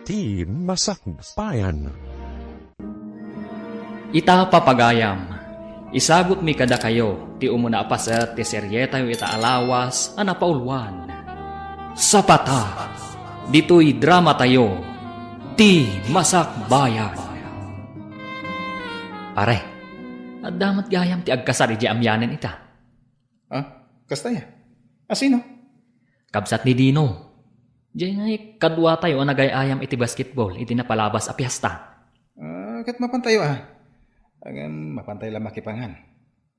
Ti Masakbayan. Ita papagayam, isagot mi kada kayo, ti umuna apaset ti seryeta yu ita alawas, anapaulwan. Sapata, dito'y drama tayo, ti Masakbayan. Pare, at damat gayam ti agkasari di amyanen ita. Kastaya? Sino? Kabsat ni Dino. Diyan nga kadwa tayo ang nagayayam iti basketball, iti napalabas a piyesta. Kat mapantayo Agan mapantay lang makipangan.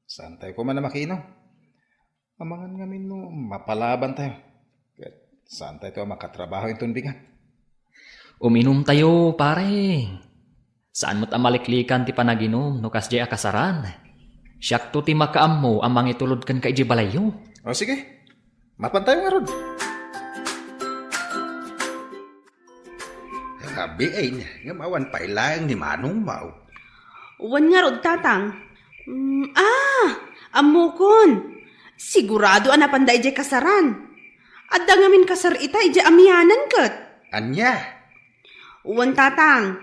Saan tayo ko man na makiinom? Amangan ngamin no, mapalaban tayo. Kat saan tayo makatrabaho yung tunbingan? Uminom tayo, pare. Saan mo't amaliklikan ti panaginom, no kasjay akasaran. Siyak to ti makaam mo, amang itulod kan ka iji balayo. Sige, mapantayo nga rod. Grabe ay, nga mawan pa ilang ni Manong Mau. Uwan nga rod, tatang. Amukon. Sigurado anapanday ije kasaran. Adda ngamin kasar ita ije amyanan kat. Anya? Uwan, tatang.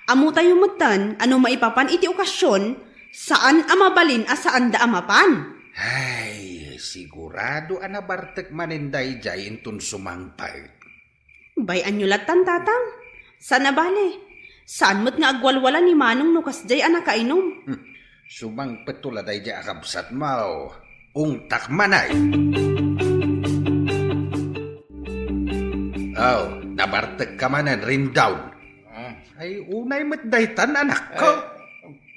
Amu tayo mutan, ano maipapan iti okasyon, saan amabalin saan da amapan. Ay, sigurado anabartek maninday jayin tun sumangpay. Bayan nyo latan, tatang. Sana bale. Saan mo't nga agwalwala ni Manong nukas jay anakainom? Sumang petuladay ja akabsat mau. Ungtak manay. Nabartek ka manan rin down. Ay, unay matdaytan anak ko.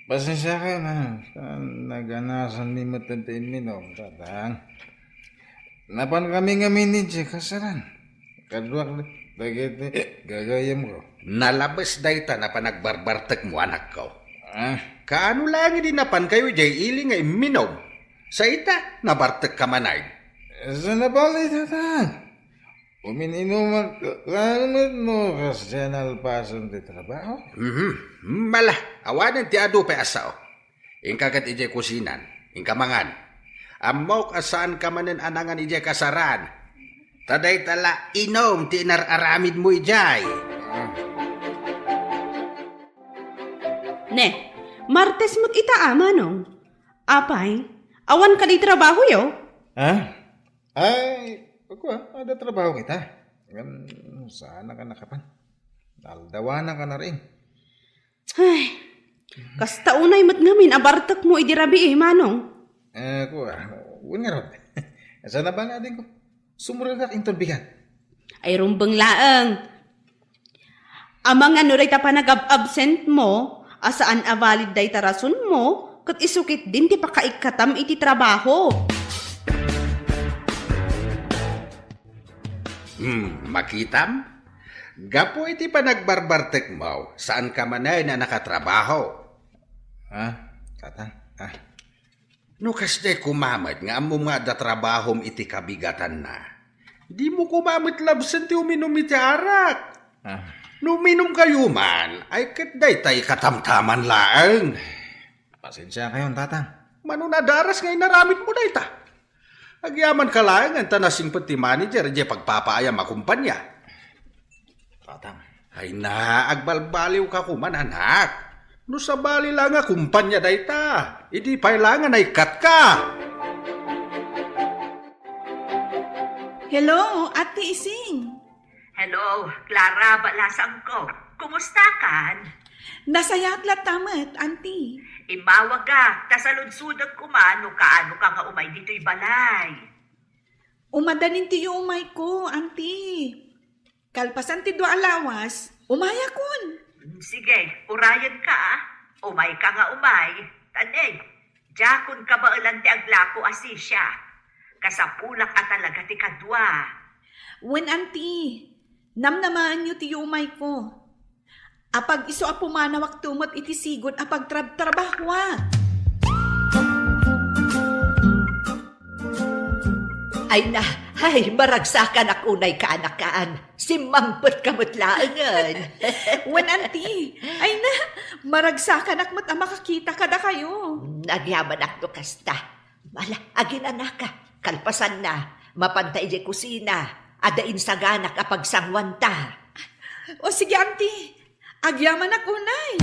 Pasensya ka na. Naganasan ni matantain minom, tatang. Napan kami ni Jay kasaran. Kadwak bagay gagayam ko. Nalabas dayta na panagbarbartek mo anak ko. Kaano lang idinapan kayo jay ili nga iminom. Sa ita, nabartek ka manay. Sa nabali, tatang. Umininom kalamit mo kasi nalpasan di trabaho. Mala, awanan ti ado pa asaw. Ingkagat ijay kusinan, ingkamangan. Amok asaan ka manen anangan ijay kasaran. Taday tala inom ti inararamid mo ijay. Ne, Martes mo't ita Manong. Apay, awan ka di trabaho yo? Ay, ako ada trabaho kita. Sana ka nakapan. Daldawanan ka na rin. Ay, kasta unay mo't ngamin abartak mo idirabi Manong. Ako uwan nga rod. Sana ba nga din ko? Sumurag ka intol bigan. Ay rumbang laang. Amang ano rin ta pa nag-absent mo, asaan avalid day tarason mo, kat isukit din ti pakaikatam iti trabaho. Makitam? Gapo iti pa nagbarbartek mo, saan ka manay na nakatrabaho? Tatang? No kasde kumamad nga amo nga da trabahom iti kabigatan na. Di mo kumamad labsan ti uminom iti arak. No uminom kayo man, ay katday tay katamtaman laang. Pasensya kayo, tatang. Manunadaras ngay naramit mo day ta. Agyaman ka laang ang tanasing pati manager di pagpapaayam akumpanya. Tatang. Ay na, agbalbaliw ka kuman anak. No sa bali lang nga kumpanya day ta. Idi pailangan ay kat ka. Hello, Ate Ising. Hello, Clara Balasang ko. Kumusta kan? Nasayat tamat, Auntie. Imawag ka, tasaludsudag kumano kaano ka nga umay dito'y balay. Umadanin ti umay ko, Auntie. Kalpasan ti do alawas, umaya kun. Sige, urayan ka Umay ka nga umay. Tanay, jakon ka ba ulan ti aglako asisya? Kasapulak at talaga ti kadwa. When, Auntie, namnamaan nyo ti umay ko. Apag iso apumanawak tumot iti sigon apag trabahwa. Ay na, maragsakan ako na'y kaanakaan. Simampot kamutlaangan. When, Auntie, ay na, maragsakan akmat ang makakita kada kayo. Nagyaman ako kasta. Mala, agin anaka. Kalpasan na, mapantay di kusina. Adain sa ganak apag sangwanta. O sige, auntie. Agyaman ako, nay.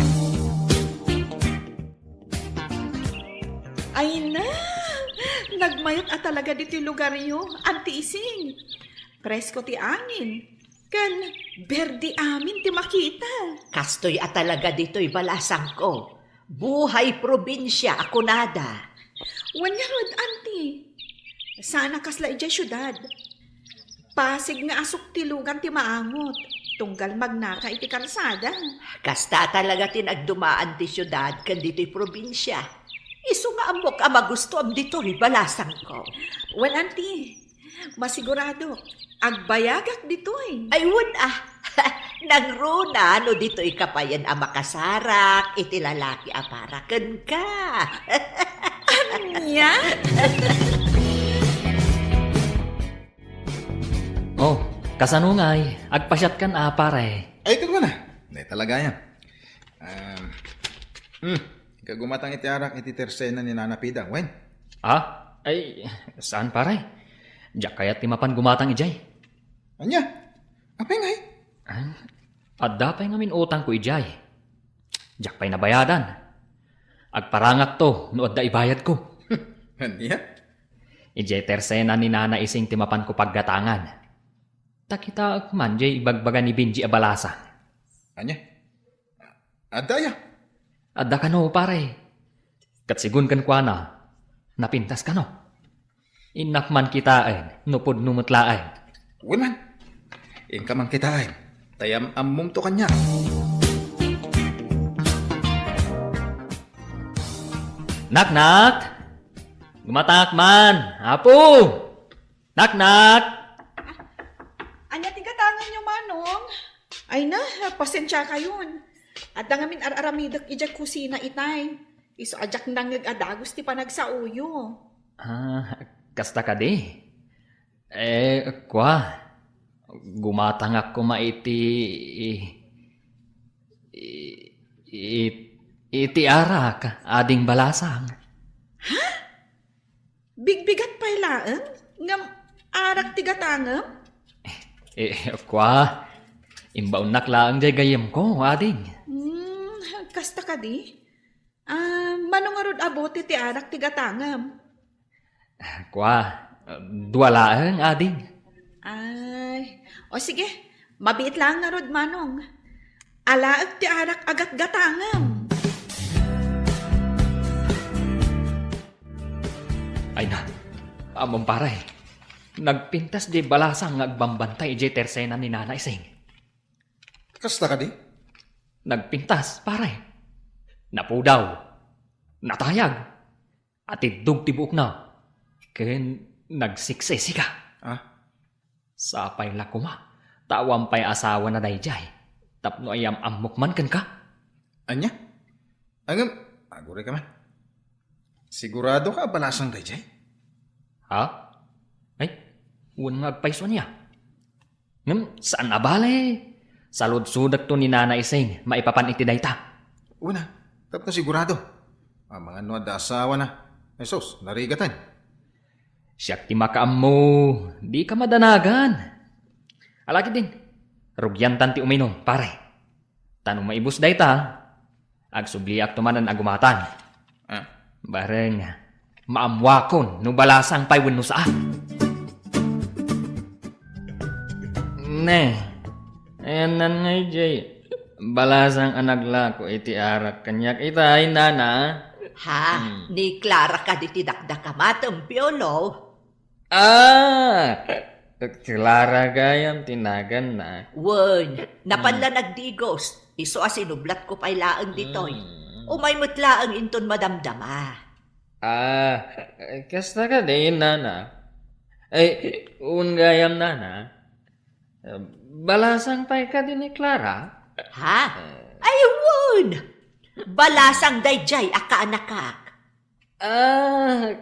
Ay na. Nagmayot at talaga dito yung lugar yo, auntie Ising. Presko ti angin. Kan, berdi amin ti makita. Kastoy at talaga dito'y balasang ko. Buhay probinsya ako nada. Wanya rod, auntie. Sana kasla ijay syudad. Pasig nga asok ti lugan ti maangot. Tunggal magnaka iti kalsada. Kasta talaga tinagdumaan ti syudad kan dito'y probinsya. Iso nga amok magusto am dito'y balasang ko. Well, auntie, masigurado, agbayagak dito eh. Ay, nang runa, no dito'y kapayan ang makasarak, iti lalaki aparakan ka. Anya? Oh, kasanungay, agpasyat kan pare. Ay, ito ko na. Hindi talaga yan. Kagumatang iti arak iti tersena ni Nana Pidang, wen? Ay, saan pare? Diyak kaya timapan gumatang ijay. Anya? Apay ngay? Adda pa'y ngamin utang ko ijay. Diyak pa'y nabayadan. Agparangak to, no adda ibayad ko. Anya? Ijay tersena ni Nana Ising timapan ko paggatangan. Takita man jay ibagbaga ni Benji abalasa. Anya? Adaya? Adda ka no, pare. Katsigun kan kwa na, napintas ka no. Inakman kitain, nupod numutlain. Wiman, inka man kitain. Tayam ammum to kanya. Nak! Gumatak man! Apo! Nak! Anya tigatangan nyo, Manong? Ay na, pasensya kayon. At dangamin aramidak ijak kusina itay. Iso ajak nangag adagos ti panagsauyo. Kasta ka di. Kwa. Gumatang ako maiti... iti arak, ading balasang. Ha? Bigbigat pa'y laang? Ngam arak tigatangam? Kwa. Imbaon naklaang jay gayem ko, ading. Kasta ka di? Manong arod abote ti arak tigatangam? Kwa. Duwalaang, ading. Ay, o sige, mabiit lang nga rod, Manong. Alaag ti arak agat gatangam. Ay na, among paray. Nagpintas di balasang agbambantay ijay tersena ni Nana Ising. Kasta ka di? Nagpintas, paray. Napudaw. Natayag. At idug tibuok na. Ken nagsiksesi ka. Sapay lakuma. Tawang pa'y asawa na dayjay. Tapno ayam amok man kan ka. Anya? Angam, agure ka man. Sigurado ka balasang dayjay? Ha? Ay, uwan nga agpaiso niya. Ngam, saan abale? Salud-sudak to ni Nana Ising, maipapan iti dayta. Una, tapno sigurado. Ang mga nuad asawa na. Ay sos, narigatan. Siyak ti makaam mo, di ka madanagan. Alaki din, rugyantan ti uminom, pare. Tanong maibus dayta, agsubliak tumanan agumatan. Bareng, maamwakon, nubalasang paywan no saan. Enan nga jay, balasang anak ko iti arak kanyak itay nana. Ni Clara ka di tidakdaka matang piolo. Clara gayam tinagan na. Wen, napanla nagdigos. Iso asinublat ko pa'y laang ditoy. Umay mutlaang inton madamdama. Kasta ka din, nana. Ay, gayam nana. Balasang pa'y ka din ni Clara? Ay, wen! Balasang dayjay akaanakak.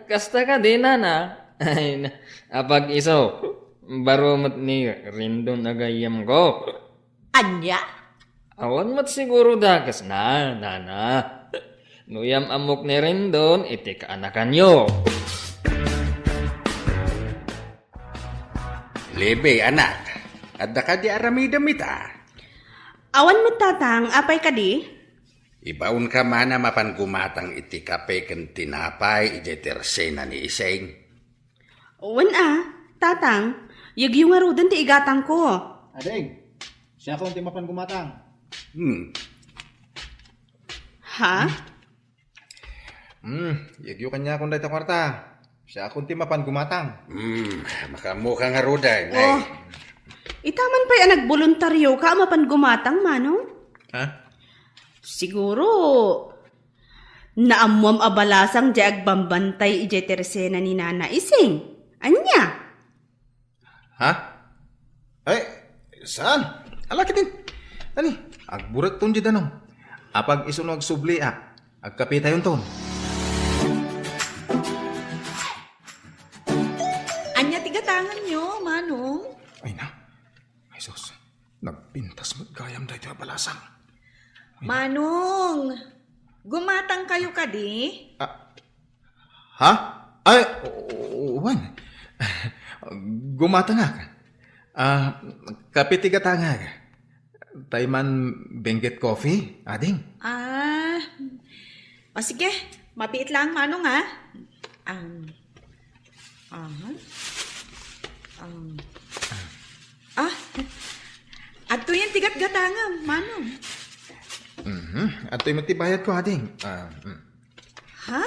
Kasta ka din, nana. Ay, apag iso, barumot ni Rindon agayam ko. Anya? Awan mat siguro dagas na, nana. Nuyam amok ni Rindon, iti kaanakan nyo. Lebe, anak. Adda ka di aramidam ita. Awan mo tatang, apay ka di? Ibaon ka man na mapan gumatang iti kape ken tinapay iti tersena ni Iseng. Wan tatang, yagyo nga rodan ti igatang ko. Ading, siya ko ti mapan gumatang. Ha? Yagyo kanya akong dahita kwarta. Siya akong ti mapan gumatang. Makamukha nga ruday. Oh, itaman pa'y nagboluntaryo ka mapan gumatang, manong? Ha? Siguro, naamuam abalasang di agbambantay ije tersena ni Nana Ising. Anya? Ha? Ay, saan? Alaki din. Ani, agburat ton di danong. Apag isunog subli agkapita yun ton. Anya tigatangan nyo, manong? Ay na. Ay sus, nagpintas magkayam dahito abalasang. Manong, gumatang kayo ka di? Ha? Ay, wan. Gumatang ka. Kapitiga tanga ka. Tayman benget coffee, ading. Sige, mabiit lang, manong ato yan tigat gatanga, manong. At ito'y matibayad ko, ading. Ha?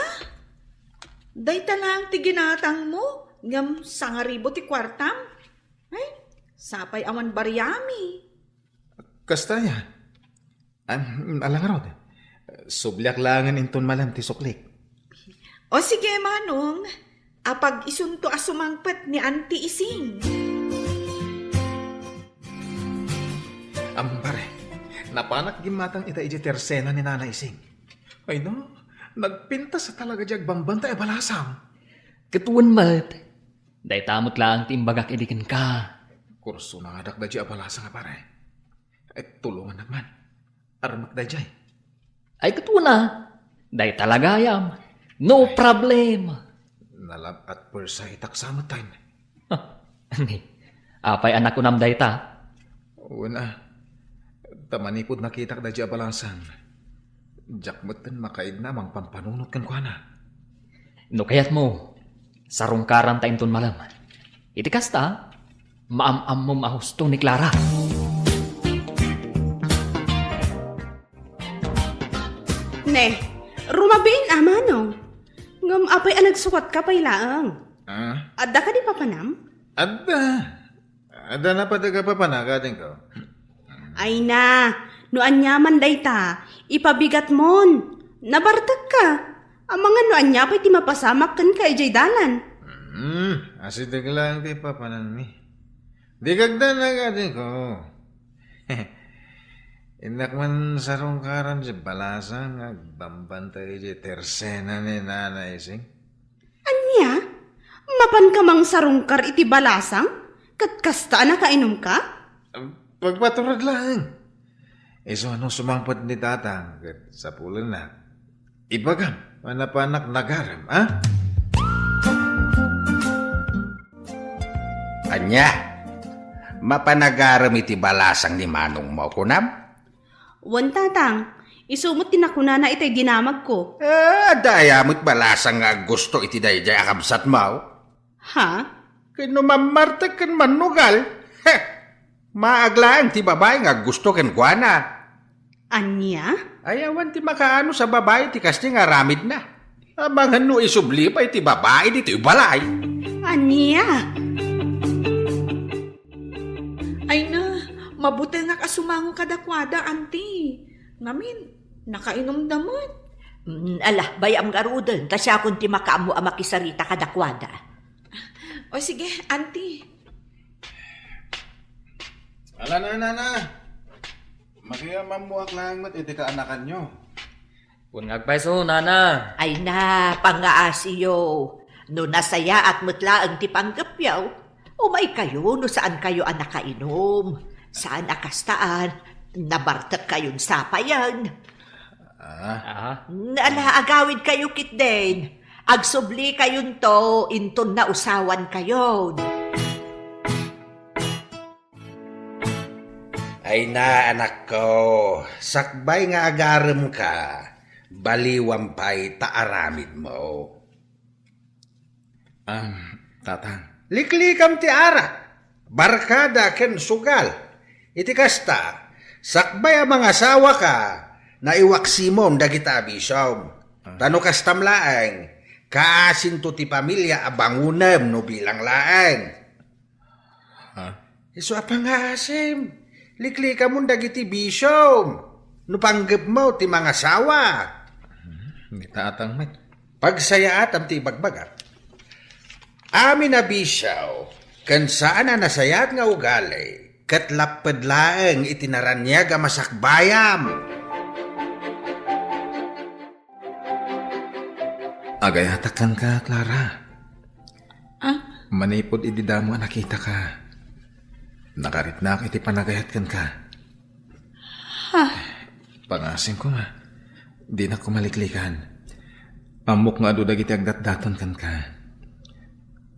Dayta lang ti ginatang mo, ngam 1,000 ti kwartam? Ay, sapay awan baryami. Kasta yan. Alang rod. Sublyak langan inton malam ti suklik. O sige, manong, apag isunto asumangpet ni Auntie Ising. Pare, napanak gimatang ita iti tersena ni Nana Ising. Ay no, nagpinta sa talaga diag bambanta e balasang. Katuan mat. Day tamot lang timbagak idikin ka. Kurso na adak da di abalasang pare. Ay tulungan naman. Armak da jay. Ay katuan na. Day talagayam. No problem. Nalab at persa itaksamot time. Apay anak ko nam day ta. Una, tamanipod nakitak da di abalasang. Jakmeten makaid na mang pampanunot kan kwa na. No kayat mo. Sarungkaran ta inton malam. Iti kasta, maam-am mo mahusto ni Clara. Ne, rumabiin manong. Ngam apay nagsukat ka pay laang. Adda ka di papanam? Adda na padaga pa panagating ko. Ay na, no anyaman dayta, ipabigat mon. Nabartag ka. Ang mga no anya pa'y ti mapasamak kan ka ijay dalan. Asidag lang ti papanan mi. Di kagda na gating ko. Inak man sarungkaran si balasang agbambantay di tersena ni Nana Ising. Anya? Mapan ka mang sarungkar iti balasang? Katkasta na kainom ka? Pagpaturad lang. Iso ano sumangpot ni tatang sa pulan na. Ibagam. Manapanak nagaram, Anya, mapanagaram iti balasang ni Manong mo kunam? Wan tatang, isumot tinakuna na itay dinamag ko. Dayamot balasang nga gusto iti dayjay akabsat mo. Ha? Kano mamartag kan manugal? Maaglaan ti babae nga gusto kan kuana. Anya? Ayawan ti makaano sa babae ti kasti nga ramid na. Abangan no isubli pa iti babae dito ibalay. Anya? Ay na, mabuti nga kasumango kadakwada, Auntie. Ngamin, nakainom damot. Ala, bayam garudan, tasya kung ti makaamu amakisarita kadakwada. O sige, Auntie. Ala na. Makiamamuak lang mat iti kaanakan nyo. Kung ngagpaiso, Nana. Ay na, pangaasiyo. No nasaya at mutlaang ti panggapyaw, umay kayo no saan kayo ang nakainom. Saan akastaan, nabartak kayong sapayan. Ala, agawid kayo kitden. Agsubli kayon to, inton na usawan kayon. Ay na, anak ko, sakbay nga agarem ka, baliwampay taaramid mo. Tatang. Liklikam ti arak, barkada ken sugal. Iti kasta, sakbay ang mga asawa ka, na iwaksimom dagita abisom. Tano kastam laeng, kaasin to ti pamilya abangunem no bilang laeng. Iso apang asim, liklika mo dagiti bisom, no panggap mo ti mga asawa. Ni tatang met. Pagsayaat am ti bagbagat. Amin na bisaw, kan saan na nasayat nga ugali, kat lapad laeng itinaranyag a masakbayam. Agayatakan ka, Clara. Manipod ididamo nakita ka. Nakaritnak iti panagayatkan ka. Pangasin ko nga. Di na kumaliklikan. Amok nga adudag iti agdat-daton kan ka.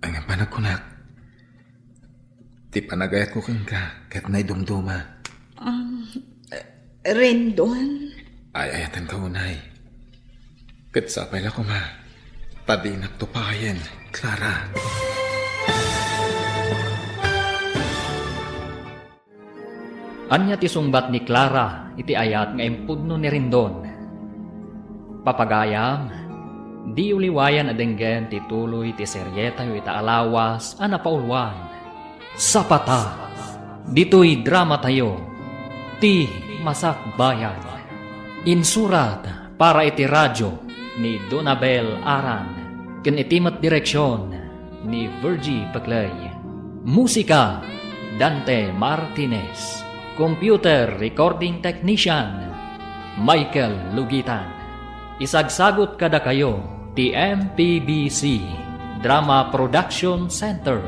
Ang panagkunak. Ti panagayat ko kan ka. Kat na idumduma. Rendon? Ay ayatan ka unay. Kat sapay la ko ma. Tadi nagtupayan, Clara. Anya ti sungbat ni Clara iti ayat nga impudno ni Rendon. Papagayam, di uliwayan adenggen ti tuloy ti seryeta yu ita alawas a napaulwan. Sapata, dito'y drama tayo, ti Masakbayan. Insurat para iti radyo ni Donabel Aran, ken itimat direksyon ni Virgie Paclay. Musika, Dante Martinez. Computer Recording Technician, Michael Lugitan. Isagsagot kada kayo, ti MPBC Drama Production Center,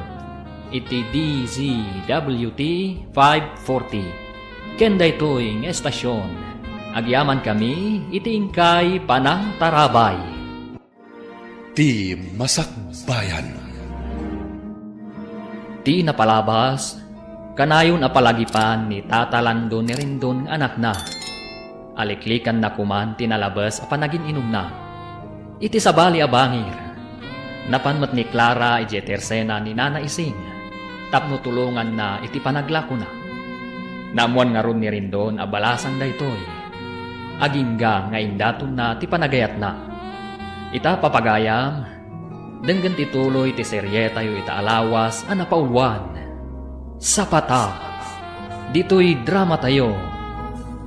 iti DZWT 540. Ken daytoy nga estasyon. Agyaman kami, iti ingkay Panang Tarabay. Ti Masakbayan. Ti napalabas, kanayon apalagipan ni Tata Lando ni Rendon anak na. Aliklikan na kuman tinalabas a panagin inom na. Iti sabali abangir. Napanmat ni Clara iti tersena ni Nana Ising. Tapno tulungan na iti panaglako na. Namuan nga ron ni Rendon abalasang daytoy. Agingga nga indaton na ti panagayat na. Ita papagayam, denggan tituloy ti seryeta yu ita alawas a napaulwan. Sapata, dito'y drama tayo,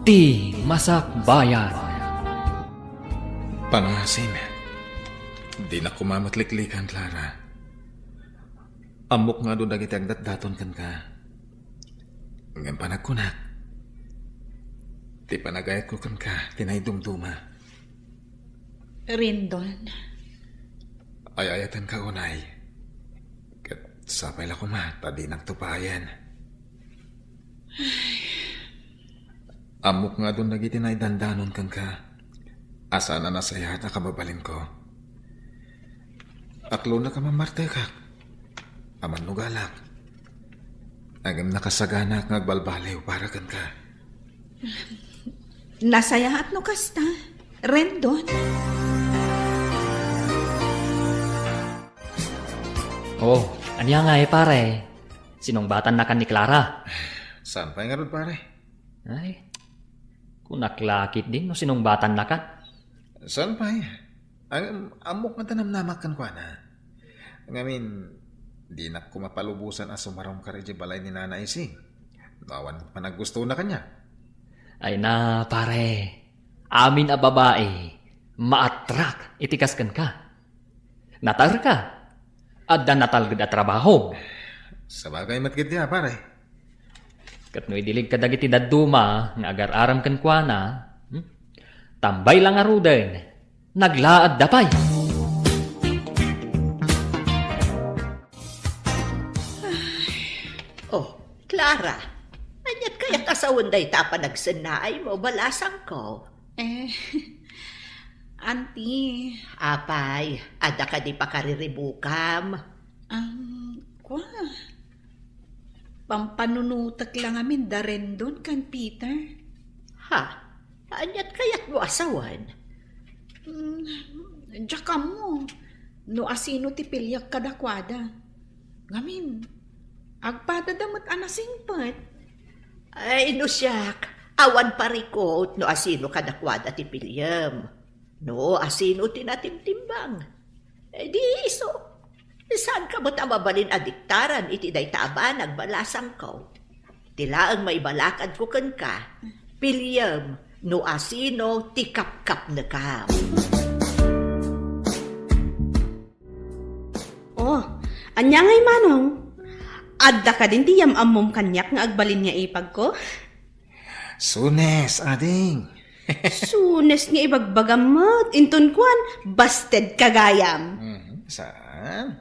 ti Masakbayan. Pangasim, di na kumamatliklikan, Clara. Amok nga doon dagiti agdat-daton kan ka. Ngayon panagkunak. Ti panagayat ko kan ka, tinaydumduma. Rendon? Ayayatan ka unay. Kat sapay la kumata, di nagtupayan. Amok nga doon nagiti naidandanon kan ka. Asa na nasaya at nakababalin ko. Aklo na ka mamarte ka. Aman nugalak. Agam nakasagana at nagbalbaliw para kan ka. Nasayahat no kasta, Rendon? Oh, anya nga pare. Sinong batan na kan ni Clara? Saan pa nga ron, pare? Ay, kunaklakit din no sinong batan na kan. Saan pa Ang amok nga tanamnamak kan kwa na. Ngamin, di na kumapalubusan as sumarong karidya balay ni Nana Ising. Nawan pa naggusto na kanya. Ay na, pare. Amin a babae, maatrak itikas kan ka. Natar ka. Adda natalgad a trabaho. Sabagay matgit niya, pare. Kat no idilig ka dagiti dadduma, nga agar-aram kan kwa na, tambay lang aruden, naglaad dapay. Oh, Clara, anyat kaya kasawan day tapa nagsanay mo, balasang ko. Auntie, Apay, ada ka di pa kariribukam. kwa? Pampanunutak lang amin da Rendon kan Peter. Ha? Anyat kayat mo asawan? Diyak mo. No asino ti pilyak kadakwada. Ngamin, agpadadamot anasingpat. Ay, no siyak. Awan parikot no asino kadakwada ti Pilyam. No asino tinatimtimbang. Di iso. Saan ka mo't amabalin adiktaran iti day taba nagbalasang ko? Tilaang maibalakad ko kan ka. Pilyam, no asino ti kapkap na ka. Oh, anya ngay manong. Adda ka din ti yamamom kanyak nga agbalin niya ipag ko? Sunes, ading. Sunes nga ibagbagamot. Inton kuan, busted kagayam. Saan?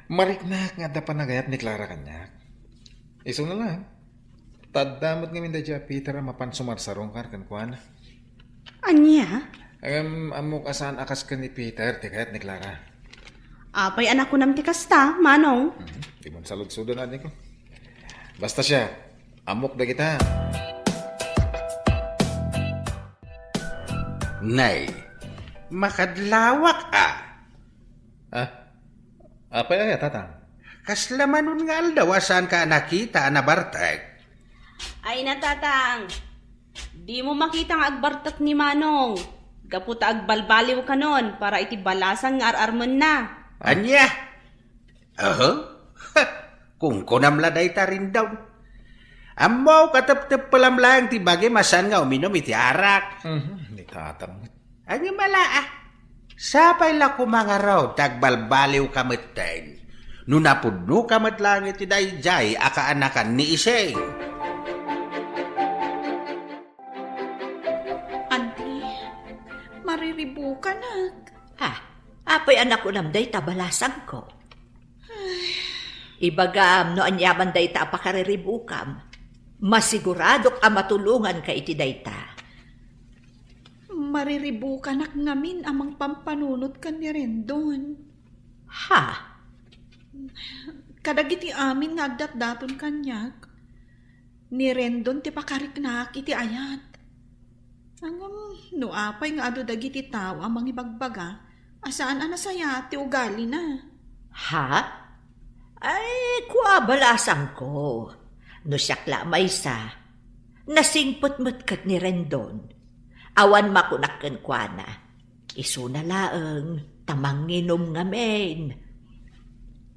Mariknak nga da panagayat ni Clara kanyak. Iso na lang. Tadamot nga minda dya Peter ang mapansumarsarong kan kuan. Anya? Amok asan akas ka ni Peter, tikayat ni Clara. Apay anak ko nam ti kasta, manong. Di mo salud-sudan ading ko. Basta siya, amok da kita. Nay, makadlawak Apay ay tatang? Kaslamanon nga aldaw saan ka nakita na bartek. Ay natatang, di mo makita nga agbartak ni manong. Gaputa agbalbaliw ka nun para iti balasang nga ararman na. Anya? Kung kunamladay ta rin daw. Amaw katap-tap palam lang ti bagay masan nga uminom iti arak. Ni tatang. Anya mala Sapay la kumangaraw tagbalbaliw kameten. Nunapudno kamat lang iti dayjay akaanakan ni Iseng. Auntie, mariribu ka na. Apay anak ko nam day tabalasang ko. Ibagam no anyaman day ta apakariribukam. Masiguradok ang matulungan ka iti day ta. Mariribu ka nak ngamin amang pampanunot ka ni Rendon. Ha? Kadagiti amin nga agdat-daton kanyak. Ni Rendon ti pakariknak iti ayat. Angam, no apay nga ado dagiti tao amang ibagbaga. Asaan anasaya ti ugali na. Ha? Ay, kuabalasang ko. No siyakla maysa. Nasingpot-mot kat ni Rendon. Awan makunakkan kwa na. Isu na laeng, tamanginom ngamen.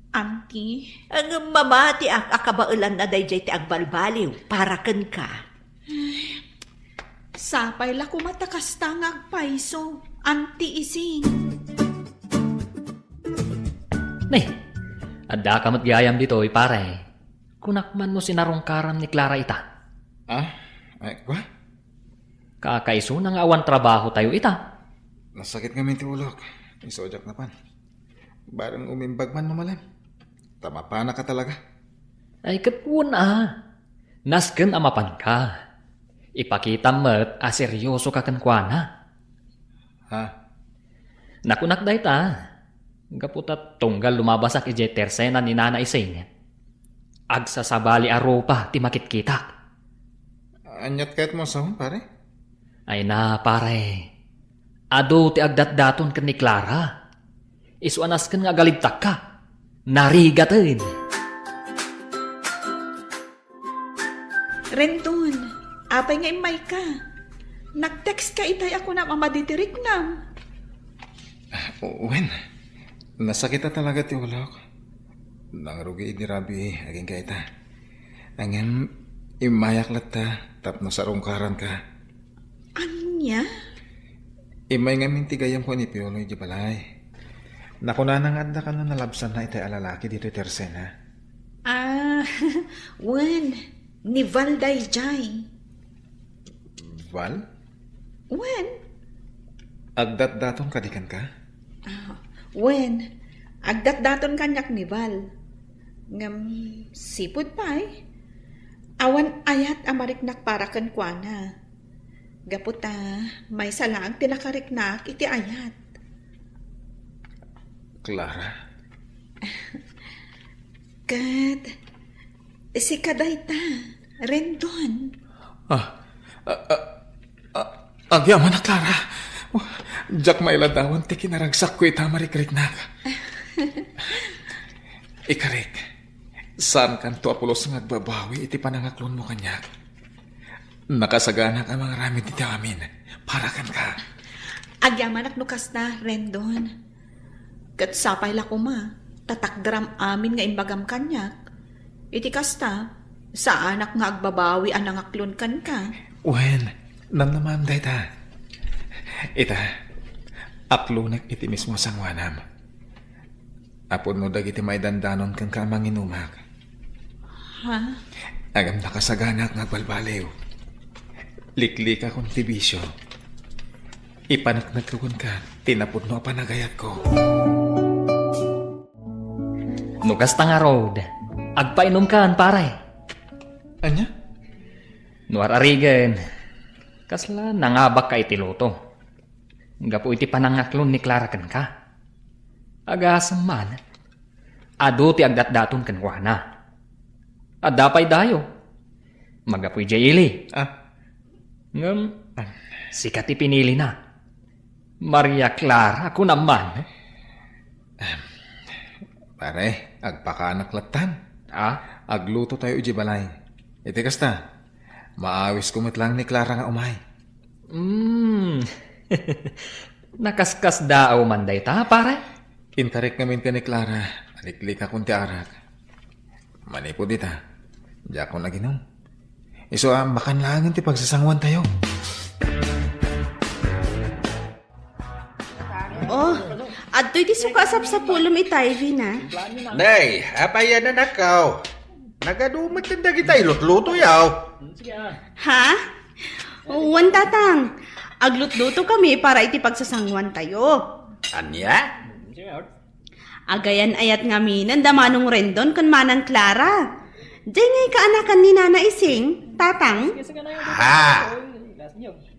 Auntie? Ang mamati akabailan na dayjay ti agbalbaliw, para ken ka. Sapay la kumatakasta nga agpaiso. Auntie Ising. Nay, adda ka matgayam dito, pare. Kunakman mo sinarongkaram ni Clara ita. Ay, kwa? Kakaiso nang awan trabaho tayo ita. Nasakit nga minti ulok. Isojak na pan. Barang umimbag man mamalan. Tama pa na ka talaga. Ay katwon Nasken amapan ka. Ipakita mo't seryoso ka kankwana. Ha? Nakunak day ta. Gaputat tunggal lumabasak ije tersena ni Nana Ising. Agsasabali aropa ti makitkitak. Anyat kahit mo sahon, pare? Ay na, pare. Ado ti agdat-daton ken ni Clara. Isuanas ken nga galigtak ka. Narigaten. Rendon, apay nga imay ka. Nag-text ka itay ako na mamaditirik na. Wen, nasakit na talaga ti ulok. Nangrugi ni Rabi, aging kaita. Angin, imayak lata, tapno sa rungkaran ka. Anya? Imay nga mintigayam ko ni Piolo iti balay. Nakunanang adda ka na nalabsan na itay alalaki dito tersena. Wen, ni Valday Jai. Val? Wen? Agdat-datong kadikan ka? Wen, agdat-daton kanyak ni Val. Ngam, sipod pa Awan ayat amariknak para kan kuana. Gaputa, may salang tinakariknak iti ayat. Clara? Kat, Si kadayta, Rendon. Agyaman na, Clara. Jack mailadawan, ti kinaragsak ko ita marikrik na. Ikarik, saan kan to apulos ng agbabawi, iti panangaklon mo kanyak. Nakasagana ka mga ramid iti amin, para kan ka. Agyaman nukas na, Rendon. Kat sapay la kuma, tatakdram amin nga imbagam kanyak. Iti kasta, sa anak nga agbabawi ang nangaklon kan ka. Wen, naman dayta. Ita, aklunak iti mismo sangwanam. Apon mo dagiti may dandanon kang kamang inumag. Ha? Agam nakasaganak nga balbalew. Liklik akong tibisyo. Ipanaknagkakon ka, tinapod no panagayat ko. Nukas ta nga road. Agpainom kaan, pare. Anya? Nuar arigen. Kasla nangabak ka iti luto. Gapo iti panangaklon ni Clara kan ka. Agasam man. Ado ti agdatdaton kan wana. Adapay dayo. Magapoy jayili. Ngam, sikat ipinili na. Maria Clara, ako naman. Pare, agpakanaklatan. Agluto tayo uji balay. Iti kasta, maawis kumit lang ni Clara nga umay. Nakaskas daaw man day ta, pare? Inkarik ngamin ka ni Clara, aliklik akong ti arak. Manipod ita, di ako naginom. Iso makanlangin ti pagsasangwan tayo. Adto'y di sukasap sa pulom itay, Vina. Nay, apayan na nakaw. Nagadumat na dagitay lutluto yaw. Ha? Wan tatang. Aglutluto kami para iti pagsasangwan tayo. Anya? Agayan ayat nga minan damanong Rendon kan manang Clara. Diyan ngay kaanakan ni Nana Ising, tatang. Ha?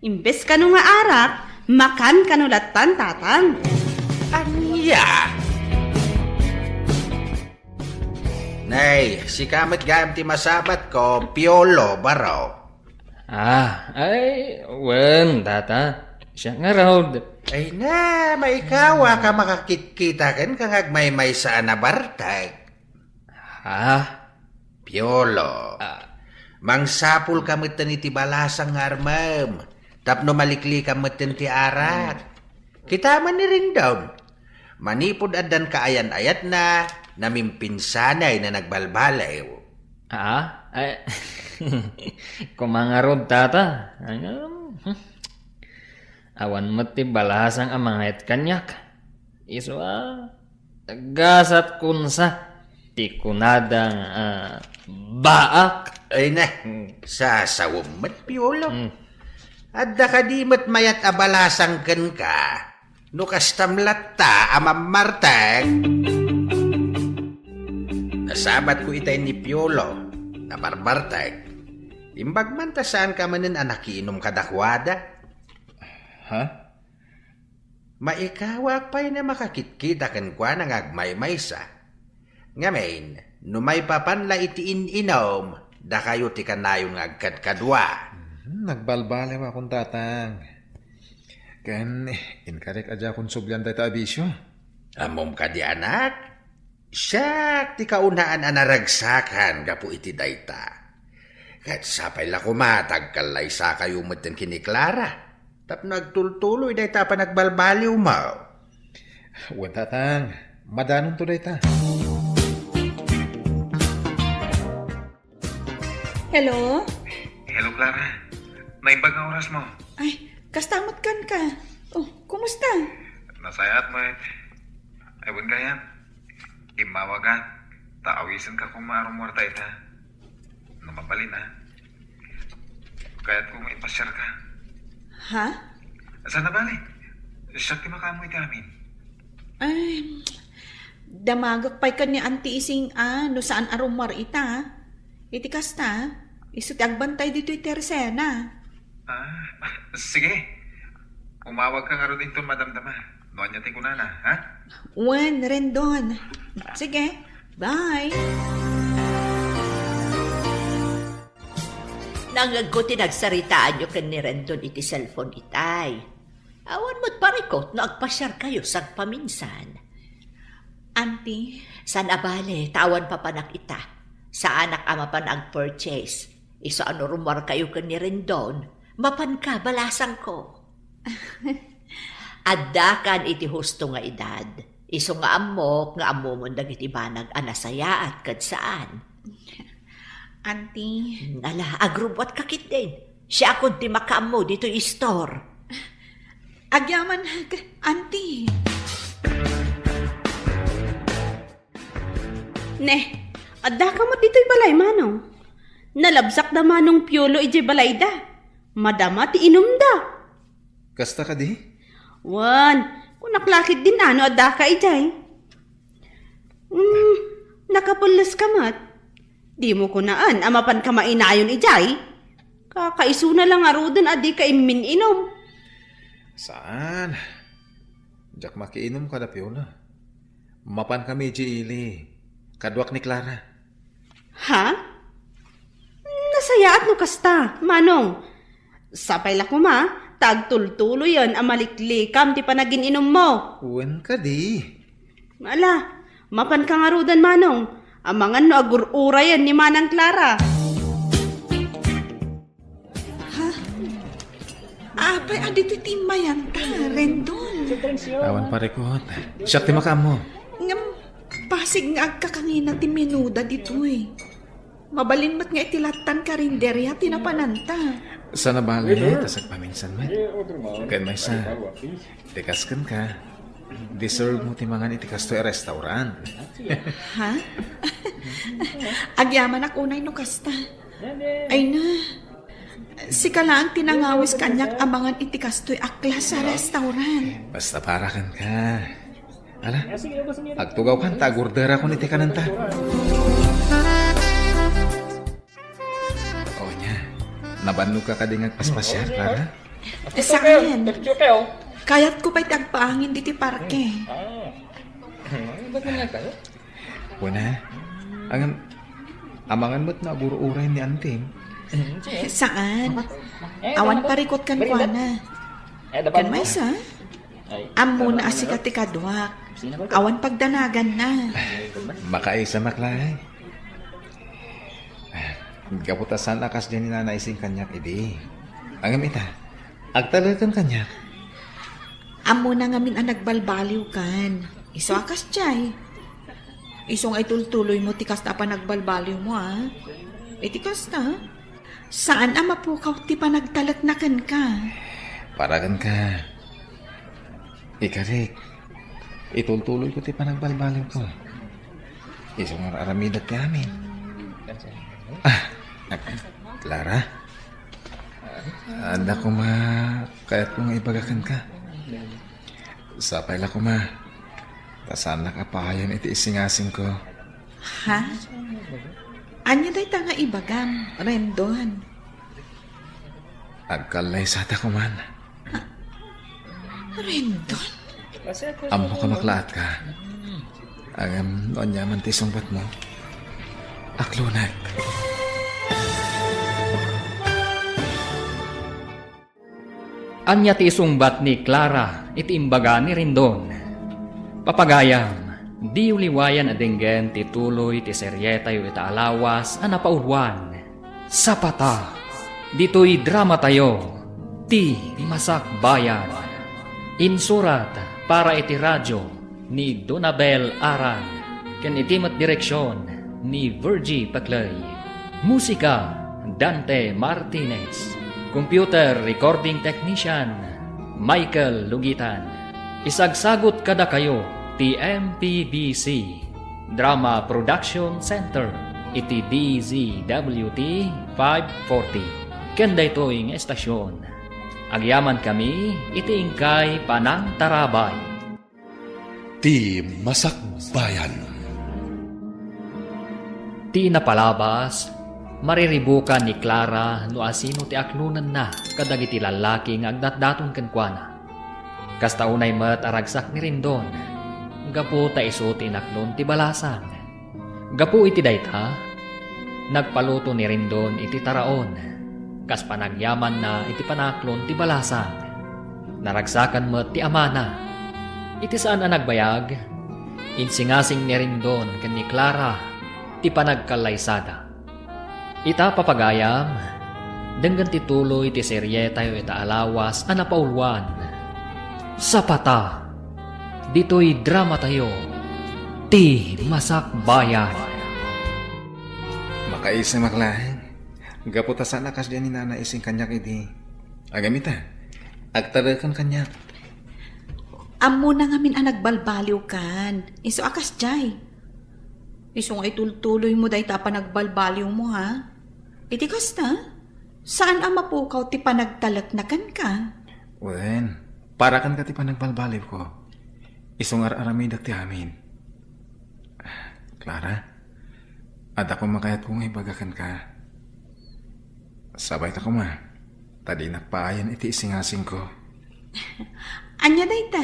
Imbes ka nga arak, makan kanulatan, tatang. Anya? Nay, si kamit gayam ti masabat ko, piolo baraw. Wen, tata. Siya nga raw. Ay na, maikawa ka makakita kan kang agmay-may sa anabartag. Piolo. Mangsapul kamit ni ti balasang armam. Tapno malikli kamit ti arak. Kita man ni rin daw. Manipod adan kaayan-ayat na namimpinsanay na nagbalbalay. Kumangarod, tata. Awan mo ti balasang amangayat kanyak. Iso gasat kunsa ti kunadang baak. Ay na, sasawummat, Piolo. Adda ka di mat mayat abalasang kan ka. No kastamlat ta amamartag. Nasabat ko itay ni Piolo na barbartag. Imbag man ta saan ka manin anakiinom kadakwada. Ha? Maikawak pa'y na makakitkita kan kwa nang agmay-maysa. Ngamin, numay papanla iti in-inom, da kayo ti kanayon nga agkadkadwa. Nagbalbalaw akong tatang. Kan, inkarik adya akong subyan tayo abisyo. Amom ka di anak? Siyak, ti kaunaan anaragsakan gapu iti dayta. Kat sapay la kumatag kalay sa kayo matan kini Clara. Tap nagtultuloy dayta pa nagbalbaliw mo. Wan tatang, madanong to dayta. Hello? Hello Clara, naimbag ang oras mo. Ay, kastamat kan ka. Oh, kumusta? Nasayat mo Ewan ka yan. Imawagan, taawisan ka kung maarumorta ita. Namapalin Kaya't kung ipasyar ka. Ha? Saan na bali? Siyak ti makamoy ti amin. Ay, damagak pa'y ka ni Auntie Ising no saan arumar ita. Iti kasta, isuti agbantay dito iti Teresena. Sige. Umawag ka nga rin dito, madamdama. Noon niya ko na, ha? Wen, Rendon. Sige, bye. nangag ko tinagsaritaan nyo kan ni Rendon iti cellphone itay. Awan mo't parikot na agpasyar kayo sa paminsan. Auntie, San abale, tawan pa panak ita. Sa anak ama pa nag-purchase. Iso ano rumor kayo kan ni Rendon. Mapan ka, balasang ko. Adda kan iti husto nga edad. Iso nga amok, nga amomon dagiti banag anasaya at kad saan. Auntie, Ala, agrubot kakit din. Siya akong di makaamo dito store. agyaman, Auntie. Neh, adda ka mo dito'y balay, manong. Nalabsak da manong piolo ije balay da. Madama ti inom da. Kasta ka di? Wan, kung naklakit din ano, adda ka ijay. Nakapulas ka mat. Di mo kunaan, amapan ka mainayon ijay. Kakaiso na lang arudan, adi ka imin inom. Saan? Jak makiinom ka da piola. Mapan kami ili. Kadwak ni Clara. Ha? Nasayaat no kasta, manong. Sapay la ko ma, tagtultulo yon amaliklikam ti panagin inom mo. Uwan ka di. Ala, mapan ka nga rudan, manong. Amangan no agurura yan ni Manang Clara. Apay, adito timayan ta, Rendon. Awan parikot. Siyak ti makamo. Ngam, pasig nga agkakangina ti minuda dito eh. Mabalin mat nga itilatan ka rin derya, tinapananta. Sana bali, tasag paminsan man. Kan may sa, tikaskan ka. Deserve mo timangan itikas to restaurant. Ha? Agyaman ak unay no kasta. Ay na, si kalaang tinangawis kanyak amangan itikastoy akla sa restaurant. Basta para kan ka. Ala, agtugaw kan, tagurdera ko niti kananta. O nya, nabanlo ka kadingag paspasyar, Clara? Saan? Kayat ko pa'y tagpaangin diti parke. Wala. Amangan mo't na aguro-uray ni Anting. Saan? Awan parikot kan kwa na. Kan may sa? Amo na asikati kadwak. Awan pagdanagan na. Makaisa maklay. Kaputasan akas dyan ni nanaising kanyak idi. Angam ita, agtalagan kanyak. Amo na ngamin ang nagbalbaliw kan. Iso akas chay. Isong ay tultuloy mo tikas na pa nagbalbaliw mo ah. Tikas na. Saan ang mapukaw ti pa nagtalat na kan ka? Paragan ka. Ikarik. Itultuloy ko ti pa nagbalbaliw ko. Isong aramidat ti amin. Clara. Anda ko ma, kaya't kong ibagakan ka. Sapay la ko ma. Tasan na kapahayan iti isingasing ko. Ha? Anya day ta nga ibagam, Rendon. Agkalay sa ta ko man. Rendon? Amo ka maklaat ka. Ang noon yaman ti sungbat mo. Aklunag. Anya ti isungbat ni Clara iti imbaga ni Rendon. Papagayam, di uliwayan adenggen ti tuloy ti seryeta yu ita alawas a napauluan. Sapata, dito'y drama tayo, ti Masak Bayan. Insurat para iti radyo ni Donabel Aran, ken itimat direksyon ni Virgie Paclay. Musika, Dante Martinez. Computer Recording Technician, Michael Lugitan. Isagsagot kada kayo, TMPBC Drama Production Center, iti DZWT 540. Kenda ito'y estasyon. Agyaman kami, iti ingkay Panang Tarabay. Ti Masak Bayan. Ti napalabas, mariribukan ni Clara no asino ti aklunan na kadagiti lalaki nga agdatdaton kenkwana. Kasta unay met aragsak ni Rendon. Gapu ta iso ti inaklon ti balasan. Gapu iti dayta, nagpaluto ni Rendon iti taraon. Kas panagyaman na iti panaklon ti balasan. Naragsakan mo ti amana. Iti saan ang nagbayag? Insingasing ni Rendon ken ni Clara ti panagkalaysada. Ita papagayam, denggan ti tuloy ti serye tayo ita alawas a napaulwan. Sapata, dito'y drama tayo, ti Masakbayan. Makaisang maklaeng. Gaputa sana kas diyan ni nana ising kanyak iti. Agamita, agtarakan kanyak. Amo na ngamin ang nagbalbaliw kan. Iso akas jay. Iso nga itultuloy mo dahi ta pa nagbalbaliw mo ha. Iti kasta, saan ang mapukaw ti panagtalak na kan ka? Wen, para kan ka ti panagbalbaliw ko. Isong aramidak ti amin. Clara, at ako makayat kong ibagakan ka. Sabay ta ko ma. Tadi nakpaayan iti isingasing ko. Anya day ta?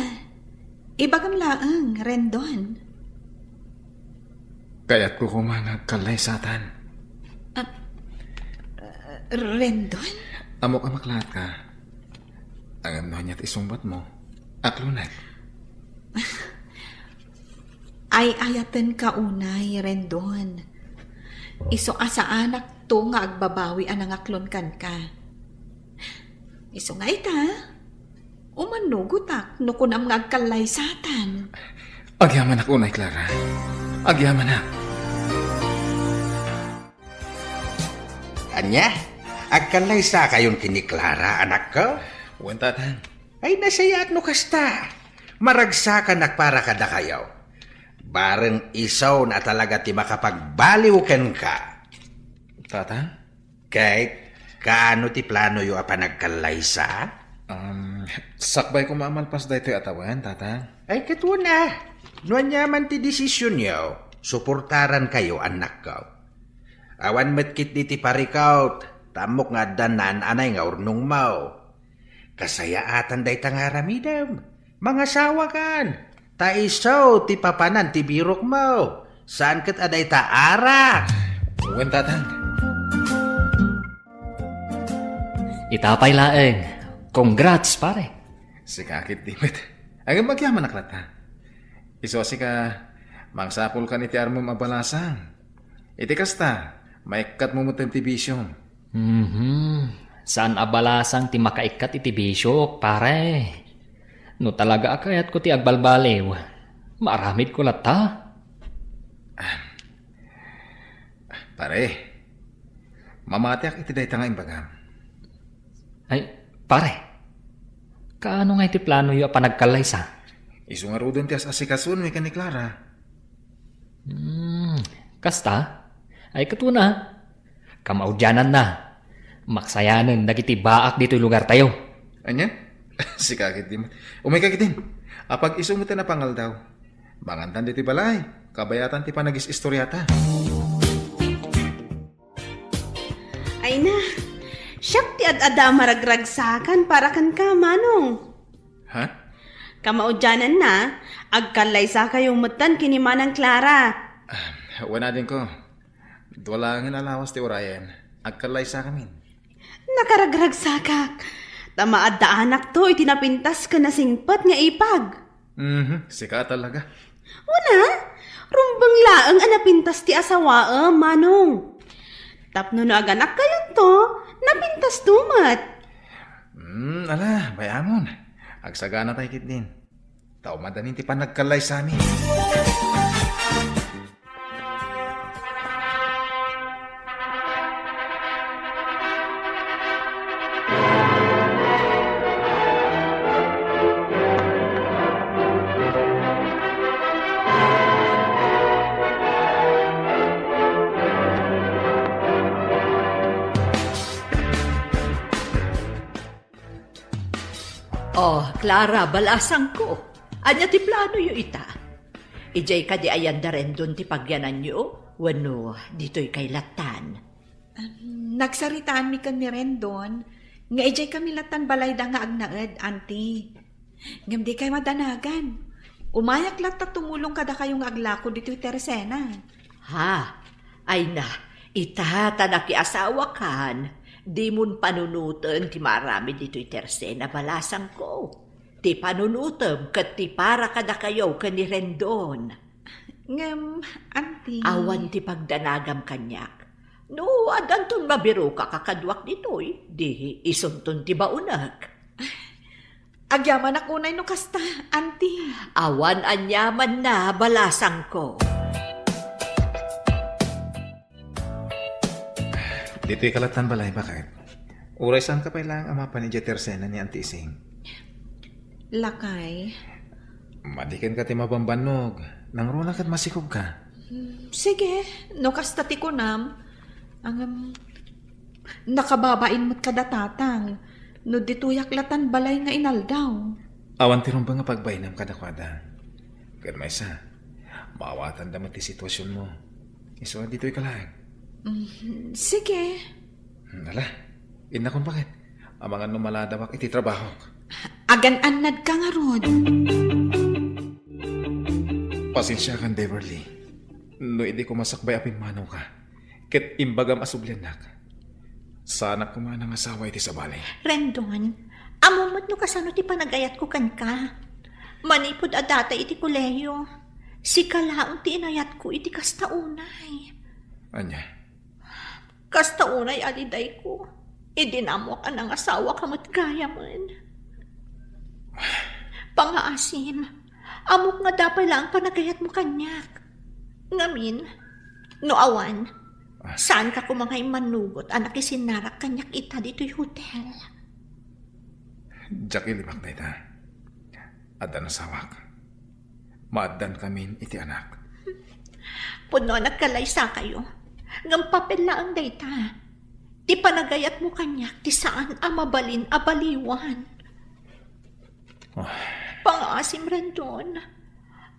Ibagam laang, Rendon. Kaya't ko kumangagkalay satan. Rendon? Amo ka maklat ka. Ang ano niya't isumbat mo. Aklunay. Ay ayatan ka unay, Rendon. Iso asa anak to nga agbabawi anang aklon kan ka. Iso nga ita, umanugutak no kunam nga agkalay satan. Agyaman ako unay, Clara. Agyaman na. Anya, agkalay sa kayon kini Clara, anak ko? Wen tatan. Ay nasaya at no kasta. Maragsakan para kada kayo. Bareng isaw na talaga ti makapagbaliw ken ka. Tatan? Kahit kaano ti plano yu apa nagkalay sa? Sakbay ko mamalpas da ito atawan, tatan. Ay katuna. Nuan yaman ti desisyon yo. Suportaran kayo anak ko. Awan metkit di ti parikaut. Tamok nga danan anay nga urnong mau. Kasayaatan day tangaramidam. Mga sawa kan. Taisaw ti papanan ti birok mau. Saan kat aday ta arak? Wen tatan. Itapay laeng. Congrats, pare. Si kakit dimit. Agam magyaman naklat ha. Isosi ka. Mangsapol ka ni ti armo mabalasang. Iti kasta. Maikat mo mo ti vision. Saan abalasang ti makaikat iti bisyok, pare? No talaga akayat ko ti agbalbaliw. Maaramid ko lata. Pare. Mamatiak iti day tanga imbagam. Ay, pare. Kaano nga iti plano yu panagkalay sa? Iso nga rodon ti asikasun mi ni Clara. Kasta? Ay katuna. Kamaudyanan na. Maksayanan dagiti baak dito lugar tayo. Anya? Si kakit dimit. Umay kakitin. Apag iso mo ti napangal daw. Mangantan di ti balay. Kabayatan ti panagis istoryata. Ay na, siyak ti ad-ada maragragsakan para kan ka, manong. Ha? Kamaudyanan na, agkalay sa kayong mutan kini Manang Clara. Wala din ko. Duwalangin alawas ti Orion. Agkalay sa kamin. Nakaragragsakak. Tamaad da anak to, itinapintas ka na singpat nga ipag. Sika talaga. Una, rumbang laang anapintas ti asawa, manong. Tapno na aganak kayon to, napintas tumat. Ala, bayamon. Agsagana tayo kit din. Tao madanin ti panagkalay sa amin. Oh, Clara, balasang ko. Anya ti plano yu ita. Ijay ka di ayan da rin dun ti pagyanan yu. Wano, dito'y kay latan. Nagsaritaan mi kan ni Rendon. Nga ijay kami latan balay da nga agnaed, auntie. Ngam di kay madanagan. Umayak lata tumulong kada kayong aglako dito'y Teresena. Ha? Ay na, ita tanaki asawa kan. Di mun panunutan ti marami dito'y tersena balasang ko. Ti panunutam kat ti para kada kayo ka ni Rendon. Auntie. Awan ti pagdanagam kanyak. No, adanton mabiro ka kakadwak dito'y. Di isunton ti baunag. Agyaman ako na no kasta, auntie. Awan anyaman na balasang ko. Dito'y kalatan balay, bakit? Uray saan ka pa ilang amapa ni Jetersena ni Auntie Ising? Lakay. Madikan ka ti mabambanog. Nang runa kat masikog ka. Sige, no kasta ti kunam. Nakababain mo't kadatatang. No dituyak latan balay nga inaldaw. Awan ti rumba nga pagbainam kadakwada. Kaya may isa, maawatan damat ti sitwasyon mo. Iso, dito'y kalag. Sige. Nala, inakon bakit? Amangan numaladawak iti trabaho. Agan-anad ka nga, Rod. Pasensya kan, Beverly. No, hindi ko masakbay apin manaw ka. Ket imbagam asublyanak. Sana kumanang asawa iti sabali. Rendon, amumot no kasano ti panagayat ko kan ka. Manipod adata iti koleyo. Si kalaang ti inayat ko iti kastaunay. Anya? Kastaunay aliday ko. Idinamo ka ng asawa kamat kaya man. Pangaasim, amok nga dapay lang panagayat mo kanyak. Ngamin, no awan, saan ka kumangay manugot anak isinarak kanyak ita dito'y hotel? Jackie libak na ita. Adan asawak. Maadan kamin iti anak. Puno nagkalaysa kayo. Ngam papel lang dayta. Ti panagayat mo kanyak, ti saan amabalin abaliwan. Pangaasim Rendon,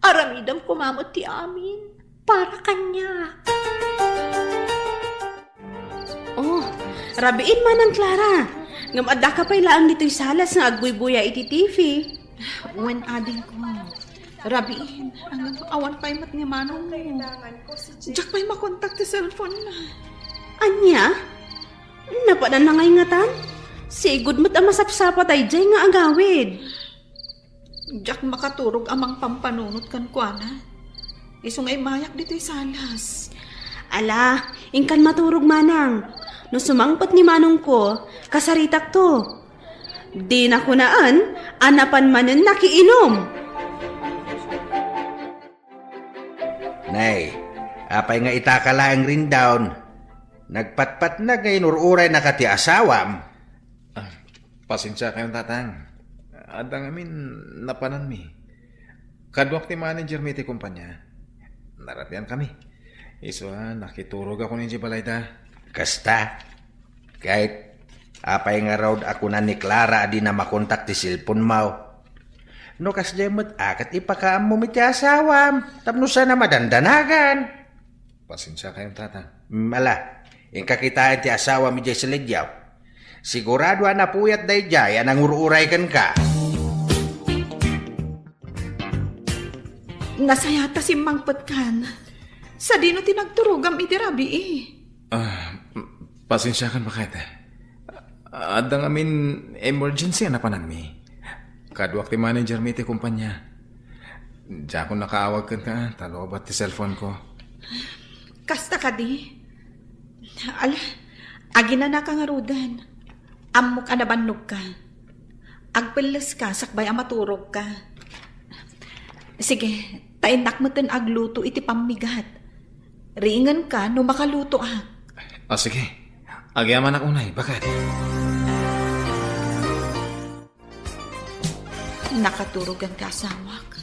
aramidam kumamot ti amin para kanyak. Oh, rabiin man ang Clara. Ngam adda ka pa'y laang dito'y salas nga agbuy-buya iti TV. When ading ko. Rabiin. Ang awan pa'y mat nga manong mo. Diyak pa'y makontak ti cellphone na. Anya? Napadan na ngay ngatan? Sigud mo't ang masapsapat ay jay nga agawid. Diyak makaturog amang pampanunot kan kuana. Isong ay mayak dito'y salas. Ala, ingkan maturog manang. No sumangpot ni manong ko, kasaritak to. Di na kunaan, anapan manen nakiinom. Nay, apay nga itakalaang rin down. Nagpatpat na ngayon ururay na kati asawam. Pasensya kayong tatang. Adang amin napanan mi. Kadwak ti manager mi ti kumpanya. Narapian kami. Iso nakiturog ako ni Balayda. Kasta, kahit apay nga raw ako na ni Clara di na makontak ti cellphone mo. No kas demot akat ipakaam mo mi ti asawam. Tapno sana madandanagan. Pasensya kayong tatang. Mala, yung kakitaan ti asawa mi jay sa lidyaw. Sigurado na puyat day jay anang ururay kan ka. Nasayata si Mangpot kan. Sa dino tinagturugam iti rabi eh. Pasensya kan bakit? Adang amin emergency na panan mi. Kadwak ti manager mi ti kumpanya. Diya ko nakaawag kan ka, talobat ti cellphone ko. Kasta ka di. Ala, agina na ka nga rudan. Amok anabannog ka. Agpeles ka, sakbay amaturog ka. Sige, tainak mo tin agluto iti pamigat. Ringan ka no makaluto Sige. Agyaman ako unay. Bakit? Nakaturugan ka asawak.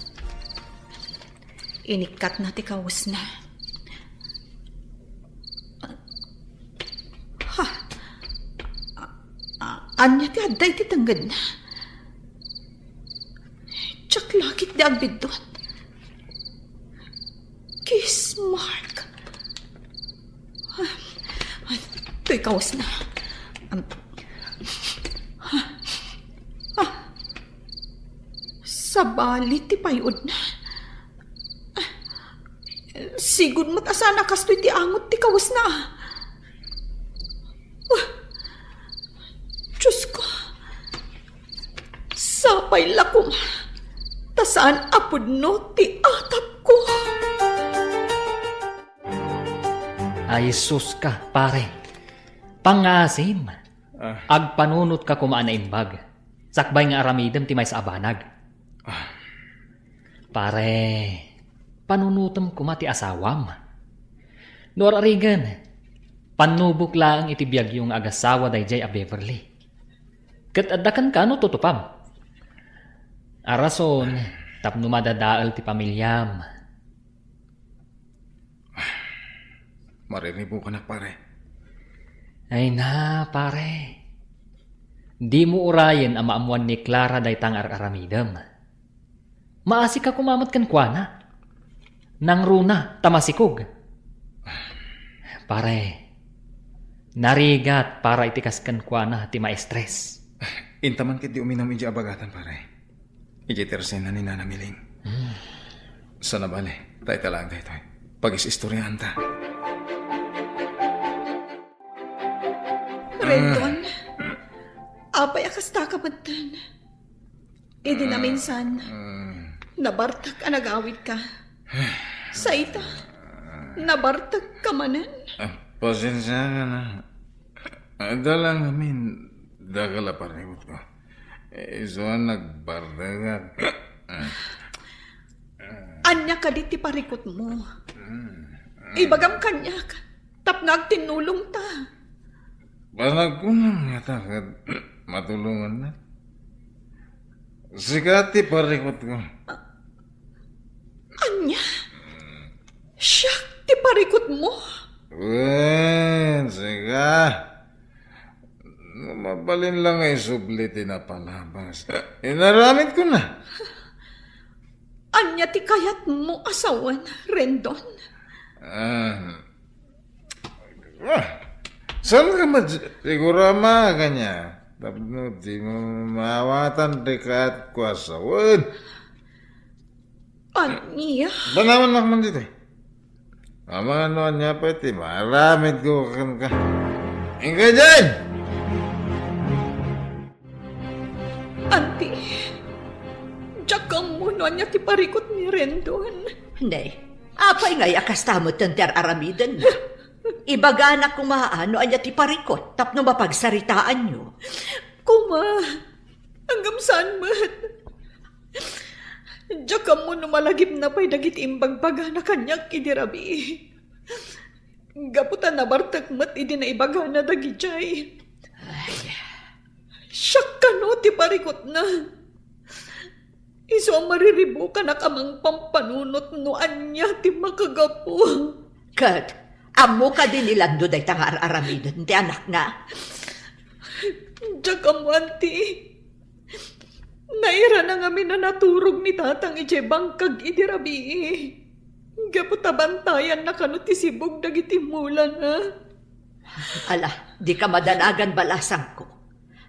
Inikat na ti kawas na. Anya ti aday ti tanggad na. Tsak lakit di agbidot. Kiss mark. Ito'y kawas na. Sa balit ti payod na. Sigud mo't asana kastoy ti angot ti kawas na. Sapay lakom. Tasaan apod no ti atap ko. Ay, sus ka, pare. Pangasim. Agpanunot ka kumaan na imbag. Sakbay nga aramidem ti may sa abanag. Pare, panunutom kuma ti asawam. Norarigan, panubok lang iti biyag yung agasawa dayjay a Beverly. Kat adakan ka no tutupam. Arason, tapno madadaal ti pamilyam. Mariribo ka na, pare. Ay na, pare. Di mo urayan ang maamuan ni Clara daytang aramidam. Maasi ka kumamat kan kuana. Nang runa, tamasikog. Pare, narigat para itikas kan kuana ti ma-stress. Intaman kit di uminom iji abagatan, pare. Iji tersen na ni Nana Miling. Sana bale, tayo talang tayo. Pag-isistoryahan ta. Rendon, apay akasta ka matan. Idi na minsan, nabartak ang nagawid ka. Sa ita, nabartak ka manan. Pasensya ka na. Dalang amin, dagala paribot ko. Isoan nagbardagat. Anya ka di ti parikot mo. Ibagam kanya ka, tapnag tinulong ta. Panagkunang nga takad, matulungan na. Sigati parikot ko. Anya? Siyak, ti parikot mo. Siga. Mabalin lang ay subliti na palabas. Inaramit ko na. Anya ti kayat mo asawan, Rendon? Saan ka siguro kanya? Tapno, di mo maawatan dekat kuasawan. Anya? Banaman naman dito. Mga ano niya pa iti, maramit ko ka. Ingka dyan! Auntie, jakam mo no anya ti parikot ni Rendon. Nay, apay nga yakastamot ng ter aramidan na. Ibaga na kumaano anya ti parikot, tapno mapagsaritaan nyo. Kuma, hanggang saan mat? Jakam mo no malagip na pa'y dagit imbagbaga na kanyak idirabi. Gaputan na bartak mat idi na ibaga na dagijay. Siyak ka no, ti parikot na. Iso ang mariribo ka na kamang pampanunot no anya ti makagapo. Kat, amo ka din ilando day tangar aramidon ti anak nga. Jakam mo, auntie. Naira na nga na naturog ni tatang ije bangkag idirabi. Gaputabantayan na kano ti sibog dagiti mula na. Ala, di ka madanagan balasang ko.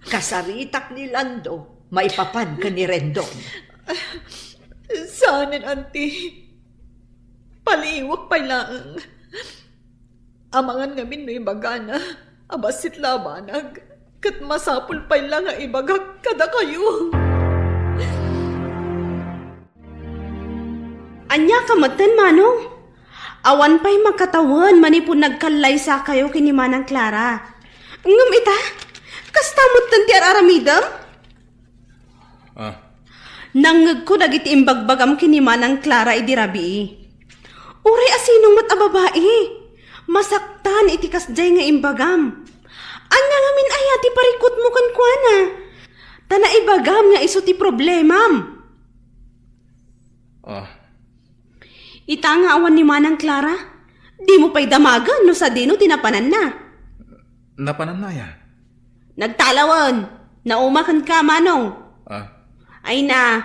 Kasaritak ni Lando, maipapan ka ni Rendon. Saanin, auntie? Paliwak pa lang. Amangan ngamin no ibagana, abasit labanag, kat masapul pa lang nga ibagak kada kayo. Anya kamatan, Manong. Awan pa'y magkatawan, manipon nagkalay sa kayo kini Manang Clara. Ngam ita, kastamot tan ti aramidam? Nangag ko dagiti imbagbagam kini Manang Clara idirabi. Uri asinong mat ababae. Masaktan iti kasjay nga imbagam. Anya ngamin ayati parikot mo kan kuana. Tana ibagam nga iso ti problemam. Ita nga awan ni Manang Clara. Di mo pa'y damagan no sa dino tinapanan na. Napanan na ya? Nagtalawan. Naumakan ka, Manong. Ay na.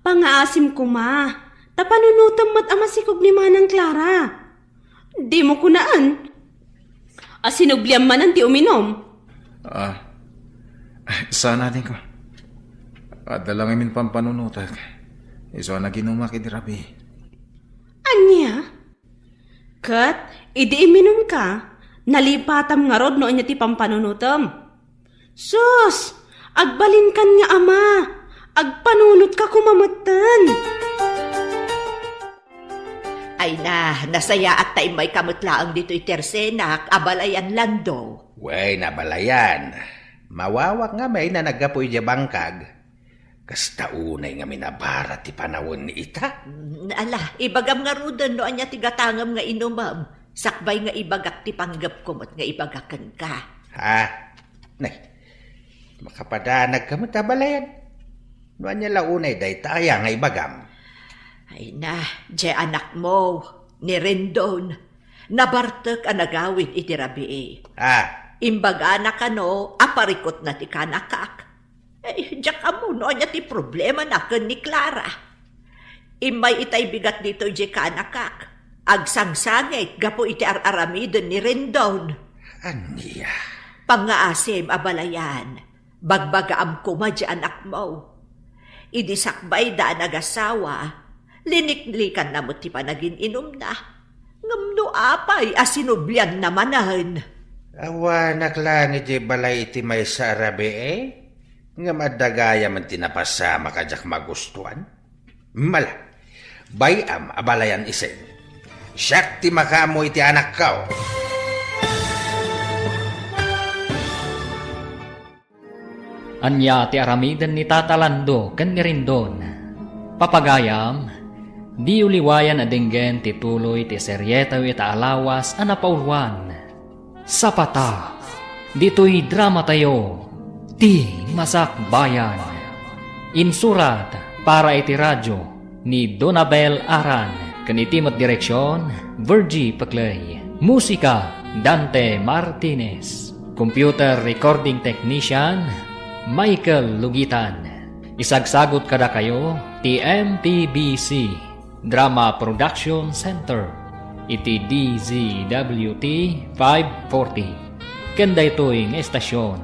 Pangaasim ko ma. Tapanunutam mat amasikog ni Manang Clara. Di mo kunaan. Asinubliam man ang ti uminom. Sana din ko. Dalangin min pampanunutak. Iso na ginumak idirabi. Anya? Kat, idi iminom ka. Nalipatam nga rod no anya ti pampanunutam. Sus! Agbalin kan nga ama. Agpanunot ka kumamatan. Ay na, nasaya at tayo may kamutlaang dito'y tersenak, abalayan lando. Way, nabalayan. Mawawak nga may na nagapoy di bangkag. Kasta unay nga minabara ti panawon ni ita. Ala, ibagam nga rudan no anya tigatangam nga inumam. Sakbay nga ibagak ti panggap kumot nga ibagakan ka. Ha? Nay, makapadanag ka mo tabalayan. No anya launay day taya nga ibagam. Ay na, di anak mo, ni Rendon. Nabartek ang nagawin iti rabi. Imbaga na ka no, aparikot na ti kanakak. Diyak mo no, anya ti problema na kan ni Clara. Imay itay bigat dito di kanakak. Agsangsangit, gapo iti araramidon ni Rendon. Aniya? Pangaasim abalayan, bagbagaam kuma di anak mo. Idisakbay da nagasawa, liniklikan na mo ti panagin inom na. Ngamno apay asinubyan namanan. Awanak lang iti balay iti may sa arabi nga madagaya man tinapasama kajak magustuhan. Mala, bayam abalayan isen. Siyak ti makamo iti anak kao. Anya ti aramidan ni Tatalando ken ni Rendon. Papagayam, di uliwayan adenggen ti tuloy ti seryeta ita alawas a napaulwan. Sapata, dito'y drama tayo, ti Masak Bayan. Insurat para iti radyo ni Donabel Aran, kanitimot direksyon, Virgie Paclay. Musika, Dante Martinez. Computer recording technician, Michael Lugitan. Isagsagot kada kayo ti MTBC Drama Production Center iti DZWT 540 kenda ito'y estasyon.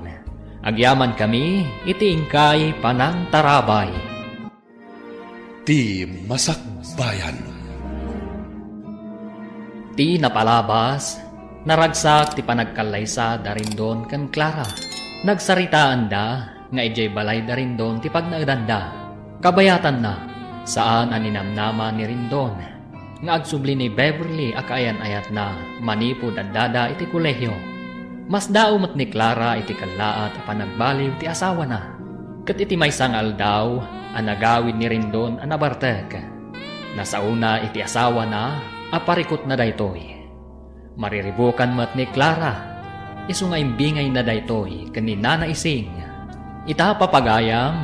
Agyaman kami iti ingkay panangtarabay. Ti Masak Bayan. Ti napalabas, naragsak ti panagkalaysa darin doon kan Clara. Nagsaritaan da, nga ijay balay darin doon ti pagnaadanda. Kabayatan na, saan aninamnama ni Rendon. Nga agsubli ni Beverly akayan-ayat na manipod at dada iti kolehyo. Mas daumat ni Clara iti kalaat a panagbaliw ti asawa na. Kat iti may sangal daw, anagawid ni Rendon anabartek. Nasauna iti asawa na, aparikot na daytoy. Mariribukan mat ni Clara. Isu nga imbingay na daytoy kanina na ising. Ita papagayam,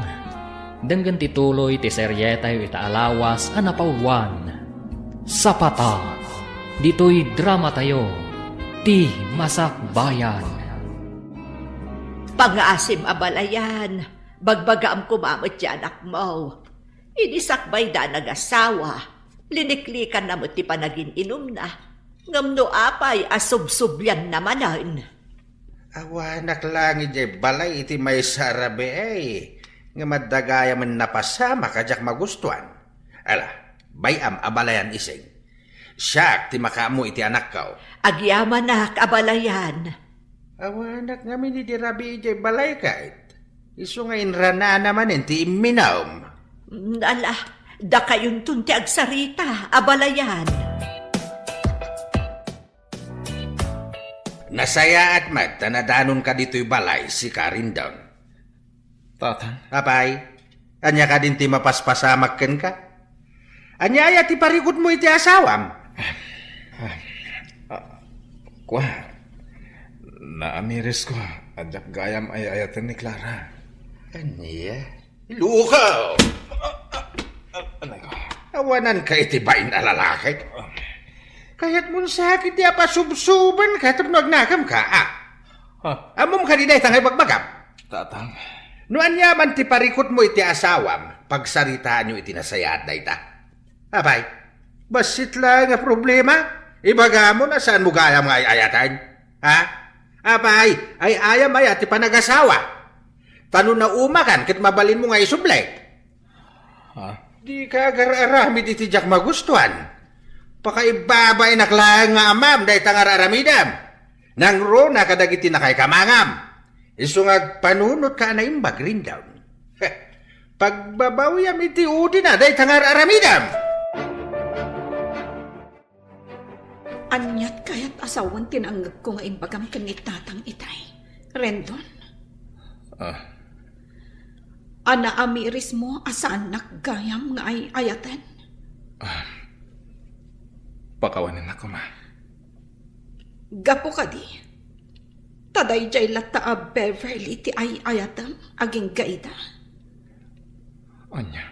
denggan tituloy ti seryetay ita alawas a napaulwan. Sapata, dito'y drama tayo, ti Masak Bayan. Pangaasim abalayan, bagbagaam kumamot di anak mo. Idisakbay da nagasawa, liniklikan na mo ti panagin inom na. Ngamno apay asubsubyan namanan. Awanak lang iti balay iti may sa arabi nga madagaya man napasama kajak magustuhan. Ala, bayam abalayan ising. Siyak ti makamo iti anak kao. Agyaman na abalayan. Awanak nga min iti rabi iti balay kahit. Isu nga inrana naman iti iminaw. Ala, da kayon tunti agsarita, abalayan. Nasaya at mat, tanadanon ka dito'y balay si Carindon. Tatang, Apay, anya ka din ti mapaspasamakken ka? Anya ti parikot mo iti asawam? kwa, naamiris ko, adyak gayam ay ayatan ni Clara. Anya? Lukaw! Anay ko. Awanan ka iti bain na lalaki. Kaya't mo sakit di apasubsuban ka tapno agnakam ka, Amom ka dinay tangay bagbagam. Tatang, No anyaman ti parikot mo iti asawam, pagsaritaan nyo iti nasayat na ita. Apay, basit lang nga problema. Ibaga mo na saan mo gayam nga ayatan? Apay, ay ayam ayat ti panagasawa. Tano na umakan kit mabalin mo nga isublay. Di ka agar-aramid iti jak magustuhan. Pakaibabay naklang nga amam dahi tangar aramidam. Nang ro na kadagiti na kay kamangam. Isu nga panunot ka na imbag rin daw. Pagbabawyam iti udi na, day tangar aramidam. Anyat kaya't asawan tinanggap ko nga imbagam kanit tatang itay. Rendon, ana amiris mo asaan naggayam nga ay ayaten? Pakawanin ako, ma. Gapo ka di. Taday jay lata a Beverly ti ay ayatam aging gaida. Anya,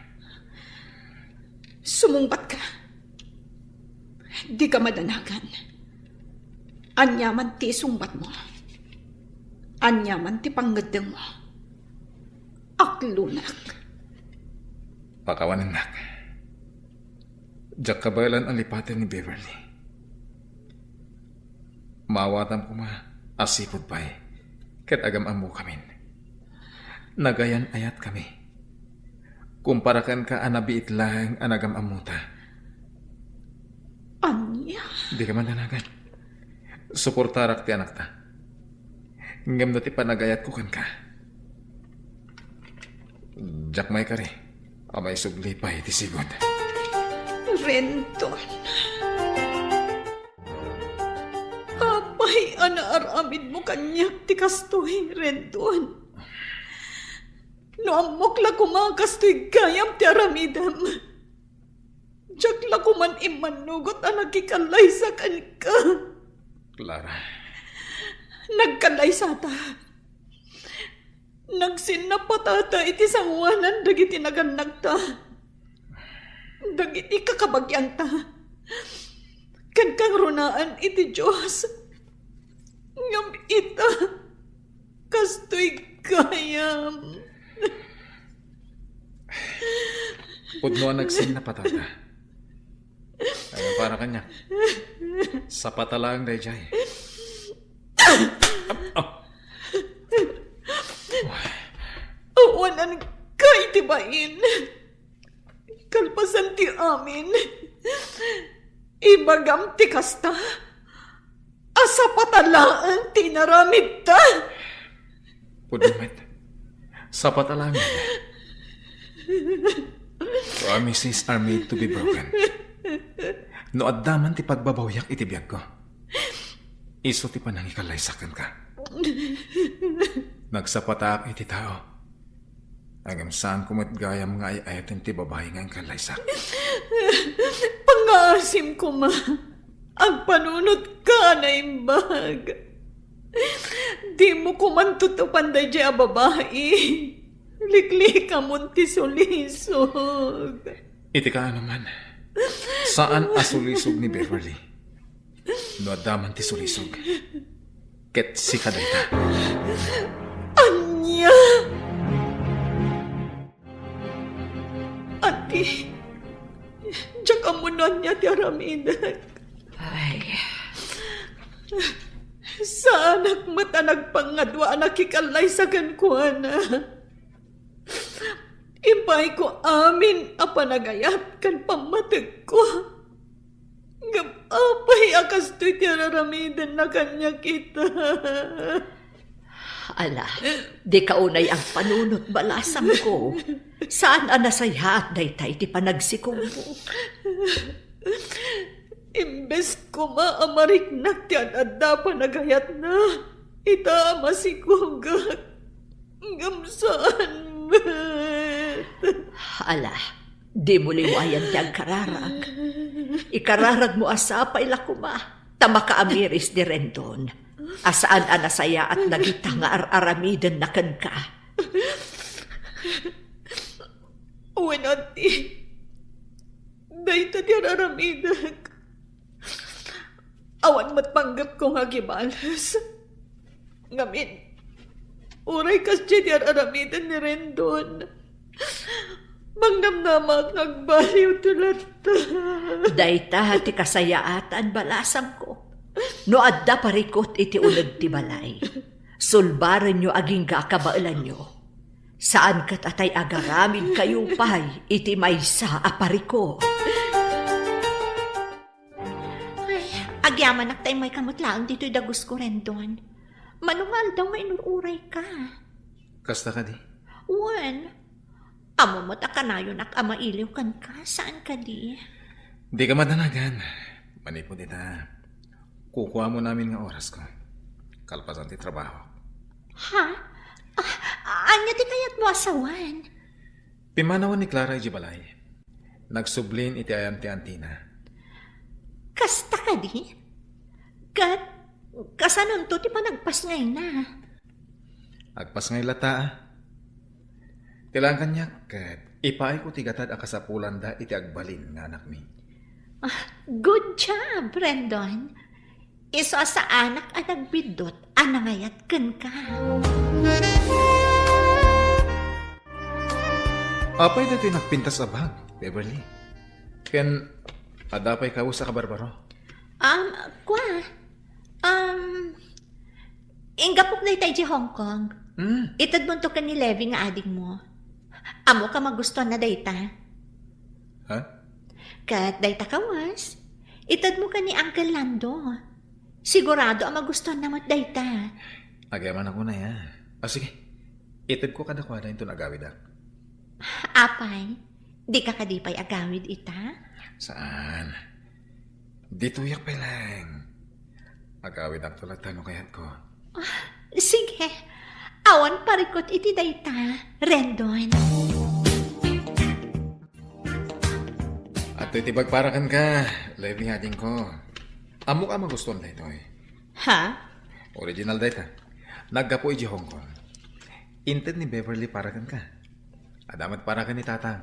Sumungbat ka. Di ka madanagan. Anyaman ti sungbat mo. Anyaman ti panggadang mo. Aklunak. pakawanin nak. Diyak kabalan ang lipatin ni Beverly. Mawatam ko, ma, asipod pa'y, ket agam amu kamin. Nagayan ayat kami. Kumparakan ka anabiit lang anagam amuta. Anya? Di ka man danagan. Suportarak ti anak ta. Ngam na ti panagayat ko kan ka. Diyak may kari. Amay sugli pa iti sigod. Renton. Apay anaaramid mo kanyak ti kastoy, Renton. No amok la kumakastoy gayam ti aramidam. Diyak la kuman imanugot ang nakikalay sa kanka. Clara. Nagkalay sa ta. Nagsinapatata iti sangwanan dagiti naganag ta. Dagiti kakabagyan ta. Kan kang runaan iti Diyos. Ngam ita. Kastoy gayam. Pudno ang nagsin na patata. Ayun para kanya. Sa patalang day jay. Awanan ka itibain. Kalpasan ti amin. Ibagam ti kasta. Asa patalaan ti naramid ta. Pudno met. Sa patalang. Promises are made to be broken. No addaman ti pagbabawyak iti biyag ko. Iso ti panangikalaysakan ka. Nagsapatak iti tao. Agam saan kumatgayam nga ay ayatin ti babae nga ang kalaysak. Pangasim ko, ma. Ang panunod ka na imbag. Di mo kumantutupan da dya babae. Likli ka munti sulisog. Iti ka naman. Saan asulisog ni Beverly? No adaman ti sulisog. Ket si kadayta. Anya! Ati, diyak amunan niya ti aramidak. Ay, Sa anak mata nagpangadwa nakikalay sa kankuana. Ibay ko amin a panagayat kan pamatag ko. Ngam apay akas to'y tiraramidan na kanya kita. ala, di kaunay ang panunot balasam ko. Saan anasaya at daytay ti panagsikong mo? Imbes ko maamariknak ti adada panagayat na. Ita masikugak. Ngam saan Ala, di mo liwayan ti ang kararag. Ikararag mo asapay lakuma. Tama ka amiris di Rendon. Asaan anasaya at nagita nga araramidan na kan ka. Uwan ati. Dahita ti araramidag. Awan matpanggap ko nga gibalas. Ngamin, uray kas di araramidan ni Rendon. Mangnamnamak nagbaliw tulat. Dayta ti kasayaatan balasam ko. No adda parikot iti unag ti balay. Sulbaran nyo aging kakabailan nyo. Saan kat atay agaramid kayo pay iti maysa apariko. Ay, agyaman naktay may kamutlaang dito'y dagus ko Rendon. Manungal daw nga inururay ka. Kasta ka di? Wan, Amo mo takanayon ak ama iliw kan ka. Saan ka di? Di ka madanagan. Manipod ita. Kukuha mo namin nga oras ko. Kalpasan ti trabaho. Ha? Anya di kayat mo asawan? Pimanawan ni Clara Ijibalay. Nagsublin iti ayam ti Antina. Kasta ka di? Kasanon to ti panagpas ngay na. Agpas ngay lata. Tilang kanyak kat ipaay ko ti gatad akasapulan da iti agbalin nga anak mi. Good job, Brandon. Iso sa anak at nagbidot, anangayat kan ka. Apay dito nagpintas abag, Beverly. Ken, adapay ka sa kabarbaro. Ingapok na itay di Hong Kong. Itad mo to ka ni Levi nga ading mo. Amo ka magustuhan na dayta. Ha? Kat dayta ka was. Itad mo ka ni Uncle Lando. Sigurado ang magustuhan na mo't dayta. Agaman ako na ya. Sige. Itad ko kadakwada yung nagawid ak. Apay, di ka kadipay agawid ita? Saan? Dito yak pa lang. Agawid ak tulad tanong kayat ko. Sige. Awan parikot iti dayta, Rendon. At iti bagparakan ka, Levi hading ko. Amo ka magustuhan na ito eh. Ha? Original data. Naggapo iji Hong Kong. Inted ni Beverly parakan ka. Adamat parakan ni Tatang.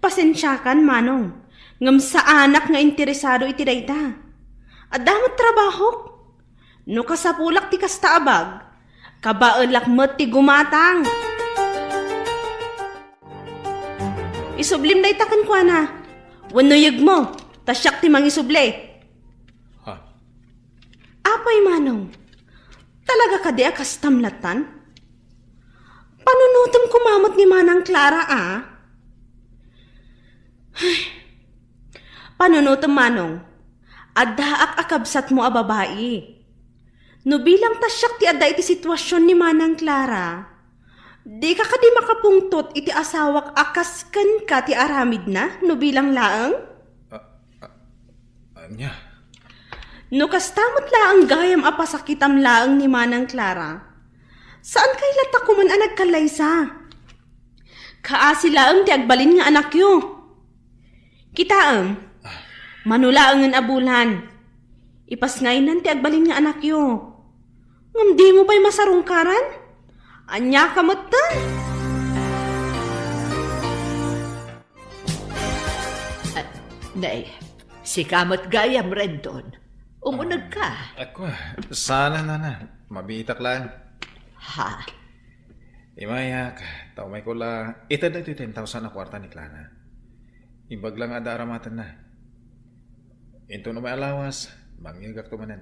Pasensyakan, Manong. Ngam sa anak nga interesado iti dayta. Adamat trabaho. No kasapulak ti kasta abag. Kabaelak met ti gumatang. Isublim dayta kan kwa na. Wanuyag mo. Tasyak ti mangisuble. Ha? Apay, Manong. Talaga ka di kastamlatan? Panunutom kumamot ni Manang Clara, ah? Panunutom, Manong. Adaak akabsat mo a babae. No bilang tasyak ti adda iti sitwasyon ni Manang Clara, di ka kadi makapungtot iti asawak akasken ka ti aramid na no bilang laeng? Anya? No kastamot laeng gayam a pasakitam laeng ni Manang Clara, saan kay lata kuman a nagkalaysa? Kaasi laeng ti agbalin nga anak yu. Kitaem, manulaengen abulan. Ipasngaynan ti agbalin nga anak yu. Ngam di mo pa'y masarungkaran? Anya kamot ta? Nay, si kamot gayam, Rendon. Umunag ka. Ako, sana na. Mabitak lang. Ha? Imayak, taumay ko la. Ito na ito 10,000 na kwarta ni Clara. Ibag lang ada aramatan na. Ito na may alawas, mangyagak tumanan.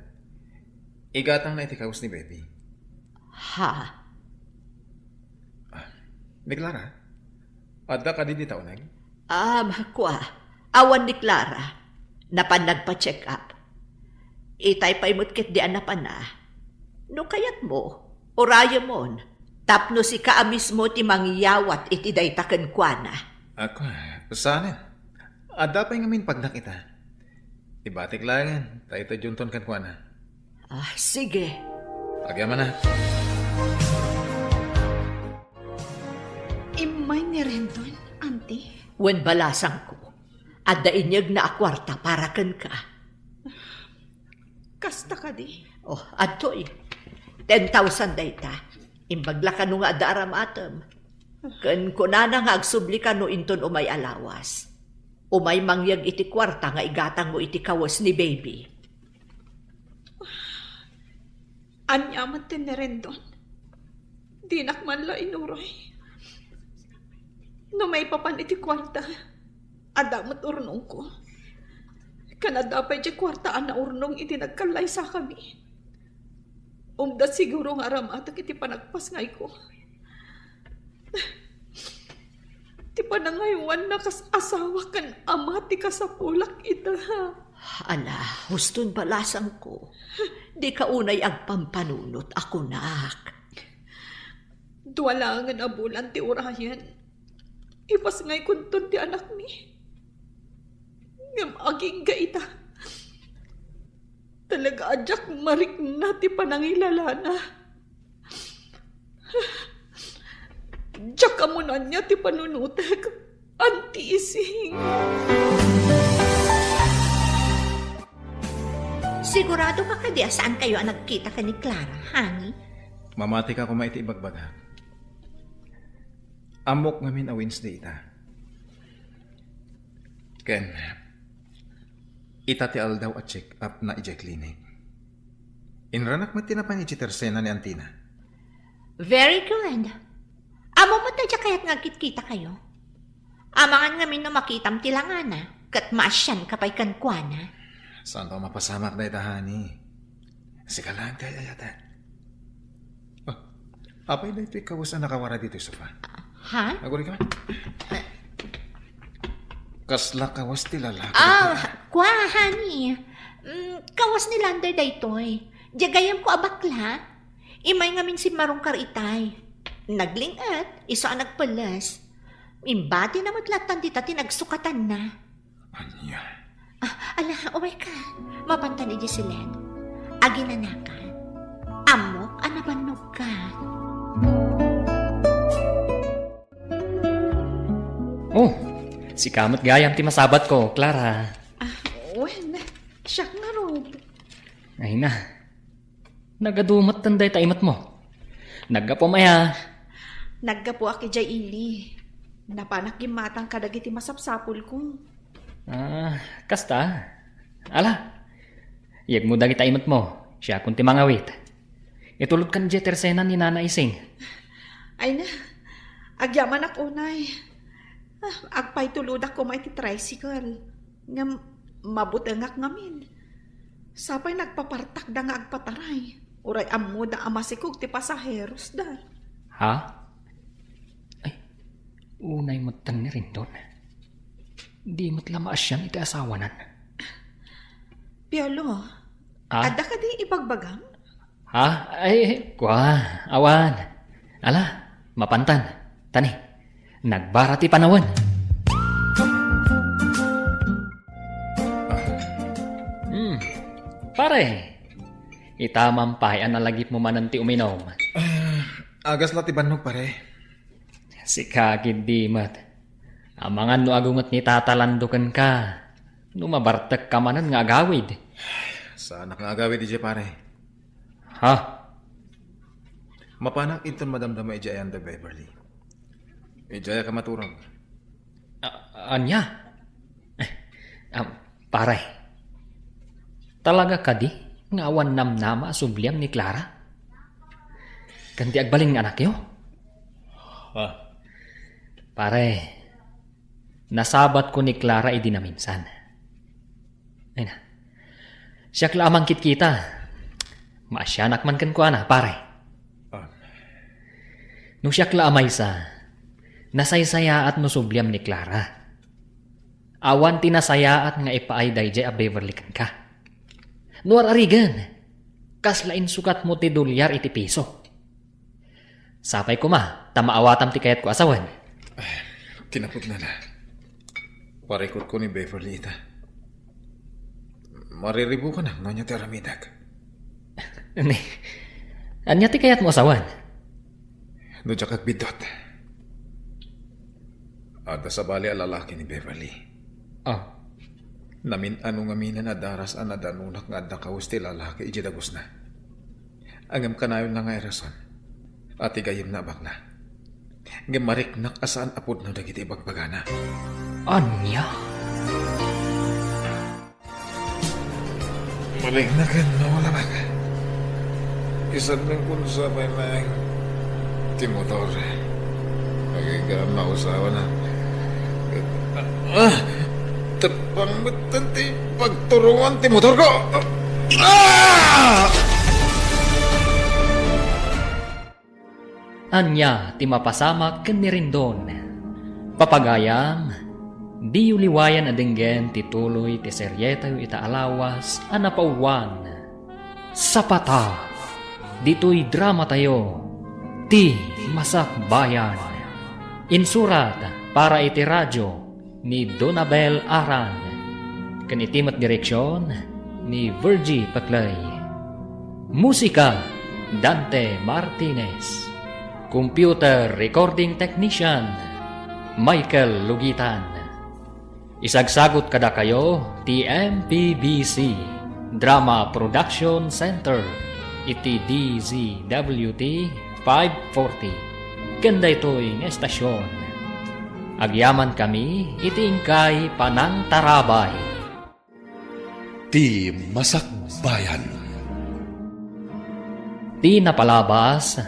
Igatang na itikawas ni Baby. Ha? Ni Clara, adda ka din di taonag? Makwa. Awan ni Clara. Napan nagpa-check up. Itay pa imutkit di anapan na. No kayat mo, oraya mon, tapno si kaamis mo ti mangyawat iti daytaken kwa na. Ako, sana. Adda pa yung amin pag nakita. Ibatik lang, tayo junton kan kwa na. Sige. Agyaman na. Imay ni Rendon, auntie. Wen balasang ko, adda inyag na akwarta para ken ka. Kasta ka di. Adtoy, 10,000 dayta. Imbagla ka no nga adda aramatem. Ken kunana nga agsubli ka no inton umay alawas. Umay mangyag iti kwarta nga igatang mo iti kawas ni Baby. Anyaman tin ni Rendon. Dinak man la inuroy. No may papan iti kwarta, adamot urnong ko. Kanadapay di kwarta na urnong iti nagkalay sa kami. Umdat siguro nga ramatak iti panagpas ngay ko. Ti panangaywan na asawa kan ama ti kasapulak ita. Ala, huston balasang ko. Di ka unay agpampanunot ako nak. Duwalangan abulan ti urayan. Ipas ngay kuntun ti anak mi. Ngam aging gaita. Talaga adyak marik na ti panangilalana. Diyak amunan niya ti panunutek. Anti ising. Sigurado ka kadi saan kayo ang nagkita ka ni Clara, honey? Mamati ka kung maiti ibagbaga. Amok ngamin a Wednesday ita. Ken, ita ti aldaw at check up na ija clinic. Inranak mo tinapan iti tersena ni Antina. Very good. Amo mo tadya kaya't nagkita kayo. Amangan ngamin no makitam tilangana, kat maasyan kapay kankwana. Saan to mapasamak na itahani? Sika lang tayo yata. Oh, apay na ito'y kawas na nakawara dito sa sofa. Ha? Naguli ka man? Kasla kawas ti lalaki. Kwa, honey. Kawas ni Lander daytoy. Diyagayam ko abakla. Imay ngamin si Marungkar itay. Naglingat, isa ang nagpalas. Imbati na matlatan dita tinagsukatan na. Anya? Ala, oh my God. Mapantan ni Giselen. Aginanakan. Amok, anabanog ka. Oh, si kamot gayam ti masabat ko, Clara. Wen, siyak nga ro. Ay na. Nagadumat tanday taimat mo. Nagapumaya. Naggapo aki jay ili. Napanak gimatang kadagiti masapsapul ko. Kasta. Ala. Iyag mo dagi taimat mo. Siya kunti mangawit. Itulog kan jay tersena ni Nana Ising. Ay na, agyaman ak unay. Agpay tuludak ko may ti tricycle. Nga mabutengak ngamin. Sapay nagpapartak da nga agpataray. Uray ammo da amasikog ti pasaheros da. Ha? Ay, unay matang ni rin doon. Di matlamaas yan iti asawanan. Piolo, ada ka di ibagbagang? Ha? Ay, kwa, awan. Ala, mapantan. Tani, nagbara ti panawan. Pare, itamampay ang nalagip mo mananti uminom. Agas la ti banog pare. Si kakid di mat. Amangan no agungot ni tatalandukan ka. No mabartek ka manan nga agawid. Sana nga agawid ije pare. Ha? Mapanak inton madamdama ije ayan da Beverly. Ije ka maturog. Anya? Pare, talaga ka di nga awan namnama subliam ni Clara? Kanti agbaling anak yo? Ha? Pare, nasabat ko ni Clara idi na minsan. Ay na, siyak lamang kit kita. Maasyanak man kan ko ana, pare. Nung siyak lamay sa, nasaysaya at nusubliam ni Clara. Awan tinasayaat nga ipaay dayjay a Beverly kan ka. Nuar arigan, kaslain sukat mo ti dolyar iti piso. Sapay ko ma, tamaawatam ti kayat ko asawan. Kinapot na na. Parikot ko ni Beverly ita. Mariribu ka na, nonya ti aramidag. Anya ti kayat mo asawan? No dya kagbidot. Ada sa bali a lalaki ni Beverly. Oh. Namin anong aminan na daras an nadanunak nga adda kawas ti lalaki iji dagos na. Angam kanayon na nga erason. At igayim na bakla. Ngam mariknak asaan apod na dagiti ibagbagana. Anya? Mariknakan na wala baka. Isan lang kung sabay na ang timotor. Nagigam na usawa na. Tepang betul ti pagturungan ti motor ko. Anya ti mapasamak ken ni Rindon. Papagayam, di uliwayan adenggen ti tuloy ti seryeta yu ita alawas anapauwan. Sapata, dito'y drama tayo, ti Masakbayan. Insurat para iti radyo ni Donabel Aran. Kanitimat direksyon ni Virgie Paclay. Musika Dante Martinez. Computer recording technician Michael Lugitan. Isagsagot kada kayo TMPBC Drama Production Center iti DZWT 540. Kanda ito'y estasyon. Agyaman kami iti ingkay Panang Tarabay. Ti Masakbayan. Ti napalabas,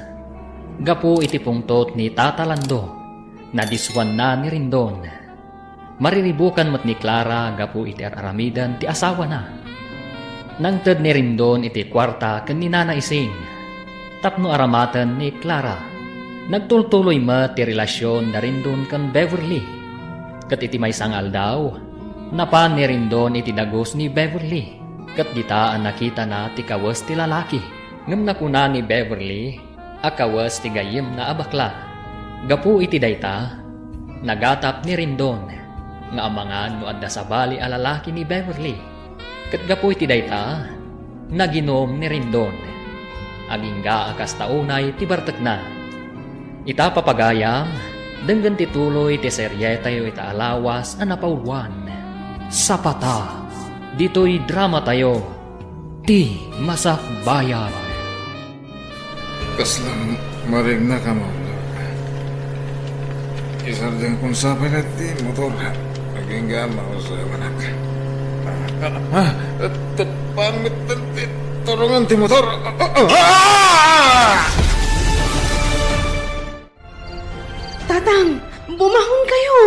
gapu iti pungtot ni Tata Lando, na diswan na ni Rindon. Mariribukan mat ni Clara, gapu iti aramidan ti asawa na. Nang ted ni Rindon iti kwarta ken ni Nana Ising, tapno aramatan ni Clara. Nagtultuloy mat ti relasyon na Rindon ken Beverly. Kat iti may sangal daw, napan ni Rindon iti dagos ni Beverly. Kat ditaan nakita na ti kawas ti lalaki. Ngem nakuna ni Beverly, akawas ti gayem na abakla. Gapu iti dayta, nagatap ni Rindon, nga amangan no adda sa bali a lalaki ni Beverly. Kat gapu iti dayta, naginom ni Rindon. Agingga akas taunay ti bartek na. Ita papagayam, denggan tituloy ti serye tayo ita alawas a napauluan. Sapata, dito'y drama tayo, ti Masakbayan. Kaslang maring na ka mo. Isardeng kung sapay na ti motor. Naging gama ko sa manak. Pamit na ti turungan ti motor. Tatang, bumahon kayo.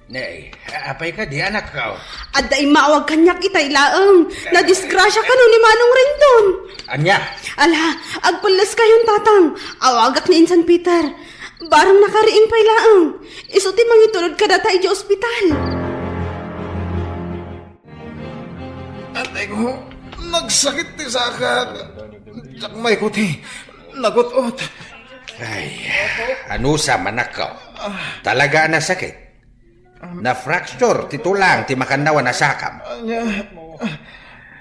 Nay, apay ka di anak ka. At daing maawag kanyak itay laeng. Nadisgrasya ka no ni Manong Rendon. Anya, Ala, agpalas kayon tatang. Awagak ni Insan Peter. Barang nakariing pay laeng. Isuti mangitulod ka data iti ospital. Atay ko, nagsakit ti saka. Sakmay ko ti, nagutot. ay, ano sa manak ka? Talaga na sakit. Na-fracture, titulang, ti makanawa na sakam. Anya,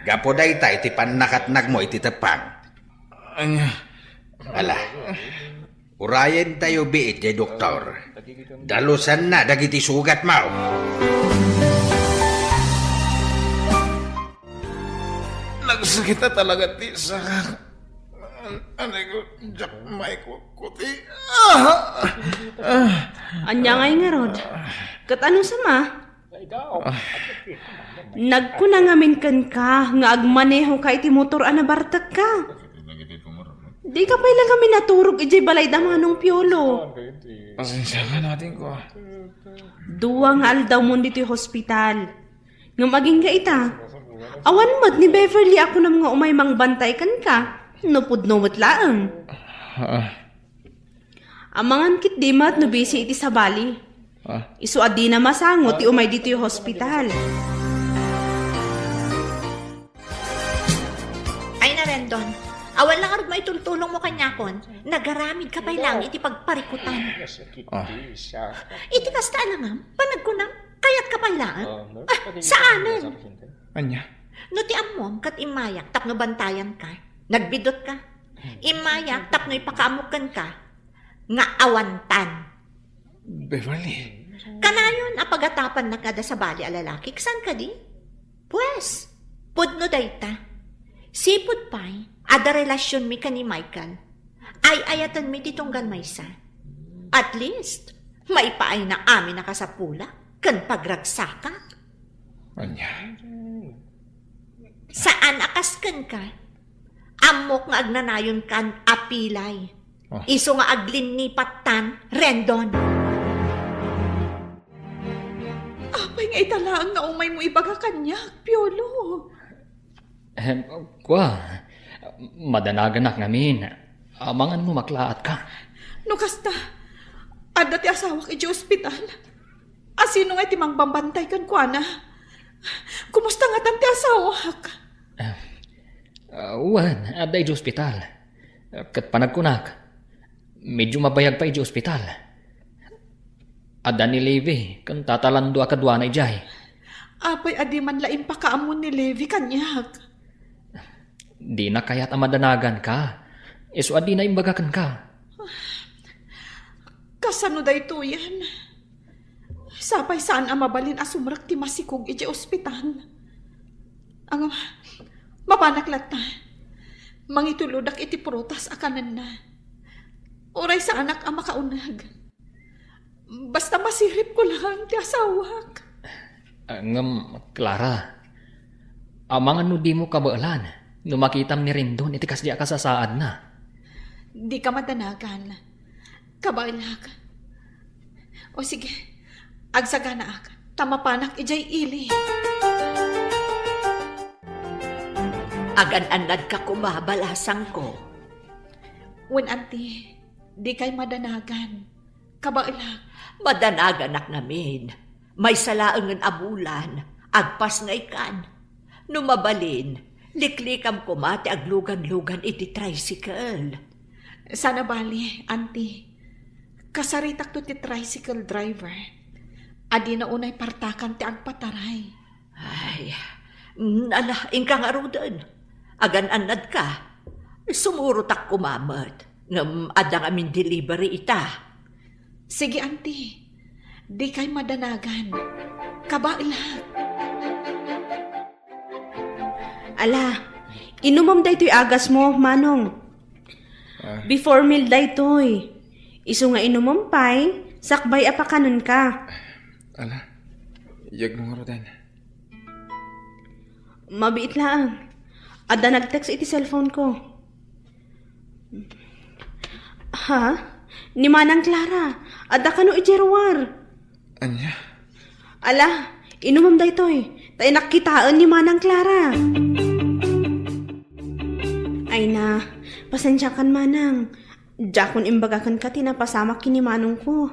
Gapo day ta, iti panakatnag mo, iti tepang. anya. Ala, urayan tayo biit, doktor. Dalusan na, dagiti sugat mo. Nagsakit na talaga ti saka. Anay ko, jakmay ko kuti. Anya ngay nga rod. Kat ano sama? Nagkunangamin kan ka, nga agmaneho ka iti motor anabartak ka. Di ka pa ilang kami naturog iti balay damanong piolo. Pasensya ka natin ko. Duwa nga aldaw mo dito yung hospital. Nga maging ka ita. Awan mat ni Beverly ako na mga umay mang bantay kan ka. Nupod no matlaan. Amangan kit di mat no busy iti sa bali. Isu adi na masangot ti umay dito yung hospital. Ay na Rendon, awan lang arod maitultulong mo kanyakon. Nagaramid ka pa'y lang iti pagparikutan. Iti kasta alangam, panagkunam, kayat ka pa'y lang. Saanan? Anya? No ti ammom kat imayak tapno bantayan ka. Nagbidot ka. Imayak tapno ipakaamukan ka. Nga awantan. Beverly. Kanayon apagatapan na kada sa bali alalaki. Ksan ka di? Pues, pudno dayta. Sipud pa'y, ada relasyon mi ka ni Michael. Ay ayatan mi titunggan maysa. At least, maipaay na amin nakasapula. Kan pagragsaka. Anya? Saan akaskan ka? Amok nga agnanayon kan apilay. Iso nga aglin ni patan, Rendon. Apay nga italaang nga umay mo ibaga kanyak, Piolo. Kwa, madanaganak ngamin. Amangan mo maklaat ka. No kasta, adda ti asawak iti ospital. Asino nga iti mangbambantay kan kwa na? Kumusta nga tan ti asawak? Wan, aday di ospital. Kat panagkunak. Medyo mabayag pa iti ospital. Ada ni Levi, kan tatalando akadwa na ijay. Apay adi man laing pakaamon ni Levi kanyak. Di na kaya't amadanagan ka. Iso adi na imbagakan ka. Kasano da ito yan? Sapay saan ang mabalin asumrak ti masikog iti ospital. Ang mapanaklat na. Mangituludak iti prutas akanan na. Oray sa anak ang makaunag. Basta masirip ko lang ti asawak. Ngam, Clara. Amang ano di mo kabaalan. Numakitam ni Rendon, iti kasdi ka sa saad na. Di ka madanagan. Kabalag. O sige, agsagana ak. Tamapanak ijay ili. Agan-anad ka kumabalasang ko. Wen auntie, di kay madanagan. Kabalag. Madanagan ak namin. May salaangan abulan, agpas nga ikan. Numabalin, liklikam ko mati aglugan-lugan iti tricycle. Sana bali, auntie. Kasaritak to ti tricycle driver. Adi na unay partakan ti agpataray. Ay, ingka nga rudan. Agan-anad ka. Sumurutak kumamat. Ngam adang amin delivery ita. Sige, auntie. Di kay madanagan. Kabailag. Ala, inumam da ito'y agas mo, Manong. Before meal da ito'y. Isu nga inumam pa'y, sakbay apakanon ka. Ala, iyag mo nga rodan. Mabiit lang. Ada nag-text iti cellphone ko. Ha? Ni Manang Clara. Ada ka no ijerwar. Anya? Ala, inumam da ito'y. Tayo nakitaan ni Manang Clara. Ay na, pasensya kan Manang. Jakon imbagakan ka tinapasamak kini Manong ko.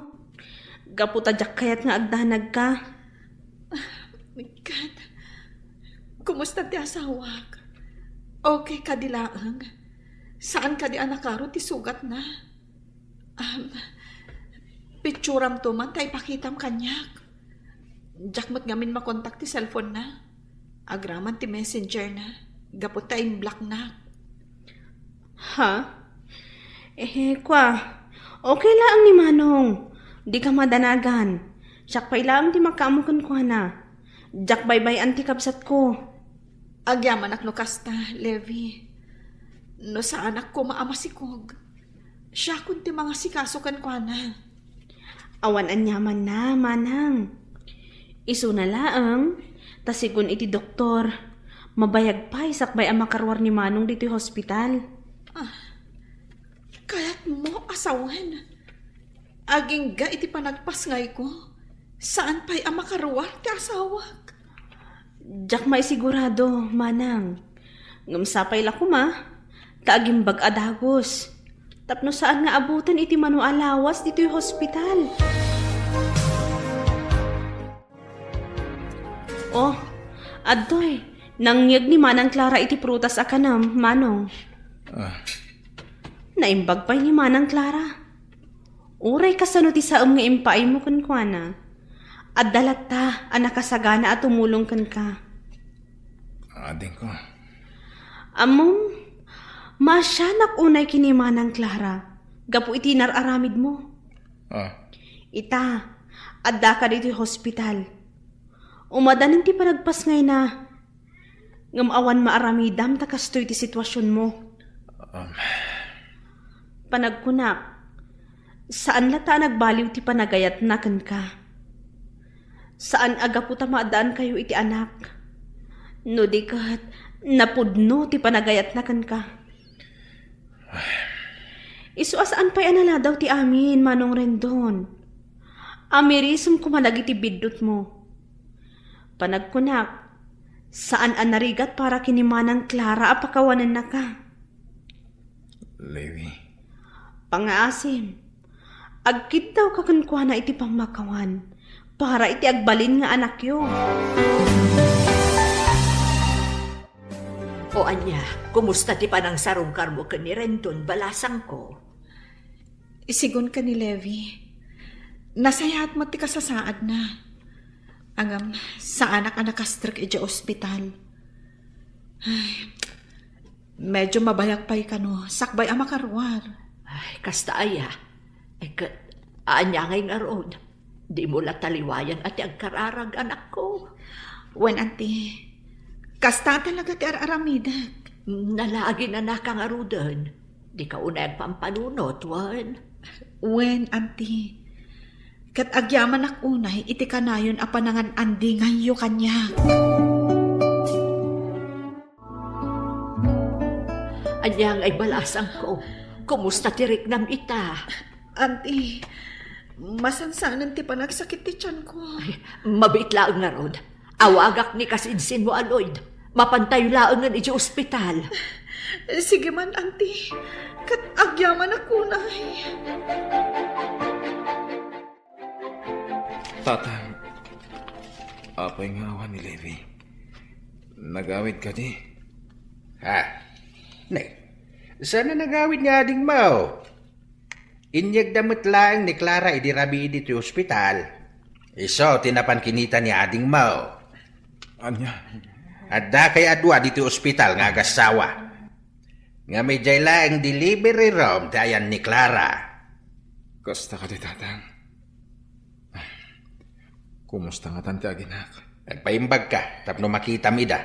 Gaputa jak kayat nga agdanag ka. My God. Kumusta ti asawak? Okay ka dilaang? Saan ka di anakaro ti sugat na? Picturam to man, tay pakitam kanyak. Jak mat ngamin makontak ti cellphone na. Agraman ti messenger na. Gapot tayong black na. Ha? Kwa. Okay lang ni Manong. Di ka madanagan. Siyak pa ilang ti makamukan ko na. Jak bye-bye anti kabsat ko. Agyaman ak no kasta, Levi. No sa anak ko maamasikog. Siya kun ti mga sikasukan ko na. Awan anyaman na, Manang. Isu na laang, tasigon iti doktor. Mabayag pa isakbay ang makarwar ni Manong dito hospital. Kaya't mo asawan. Aging ga iti panagpas ngay ko. Saan pa'y ang makaruwar ti asawak? Jak may sigurado, Manang. Ngamsapay la kuma, kaagimbag adagos. Tapno saan nga abutan iti manualawas dito'y hospital. Oh, adtoy, nangyag ni Manang Clara iti prutas akanam, Manong. Naimbag pa'y ni Manang Clara. Uray kasano ti saam nga impaay mo kankwana. At dalat ta, anakasagana at tumulong kan ka. Ading ko. Among, masyanak unay kini Manang Clara. Gapu iti nararamid mo. Ita, adda ka dito hospital. Umadanin ti panagpas ngay na. Ngamawan maaramidam takastoy ti sitwasyon mo. Panagkunak, saan lata nagbaliw ti panagayat na kan ka? Saan aga po tamadaan kayo iti anak? No di kat, napudno ti panagayat na kan ka. Isu asaan pa'y anala daw ti amin, Manong Rendon. Amirisum kumalag iti bidot mo. Panagkunak, saan anarigat para kini Manang Clara apakawanan na ka? Levi. Pangaasim, agkit daw kakankuha na iti pamakawan. Para iti agbalin nga anak yo. O anya, kumusta ti panang sarungkar mo ka ni Renton balasang ko? isigon ka ni Levi. Nasayahat mo ti kasasaad na. Angam, sa anak-anak kastrak ija ospital. Ay, medyo mabayag pa'y kano, sakbay ang makarwar. Ay, kasta aya. Anya ngay nga ron. Di mo la taliwayan at yung kararag anak ko. Wen, auntie, kasta talaga ti araramidak. Nalagi na nakangarudan. Di ka unay pampanunot, Wan. Wen, auntie, kat agyaman ak unay, iti kanayon a panangan andi ngayo kanya. Anyang ay balasang ko. Kumusta tirik nam ita? Auntie, masansanan ti panagsakit ti tiyan ko. Mabit laang nga rod. Awagak ni kasinsin mo, Aloyd. Mapantay laang nga iti ospital. Sige man, auntie, kat agyaman ak unay. Tatang, apay nga awan ni Levi. Nagawid ka di. Ha? Nay, sana nagawid nga ading mao. Inyag damot lang ni Clara idirabi dito ospital. Iso, tinapan kinita ni ading mao. Anya? Adda kay adwa dito ospital nga agasawa. Nga may jayla ang delivery room tayan ni Clara. Kasta ka di, tatang. Kumusta nga tante aginak? Nagpaimbag ka, tapno makita mida.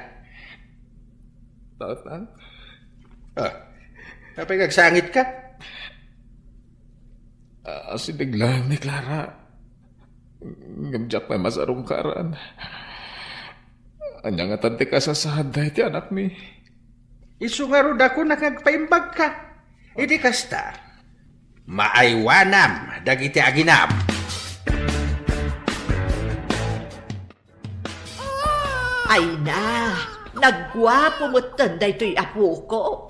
Tatang? Oh, kapag nagsangit ka? Si bigla ni Clara. Ngamjak may masarong karan. Anya nga tante ka sasahaday ti anak mi. Isu nga rod ako nakagpaimbag ka. Idi kasta. Maaywanam, dagiti aginam. Ay na, nagwapo mo tanda ito'y apo ko.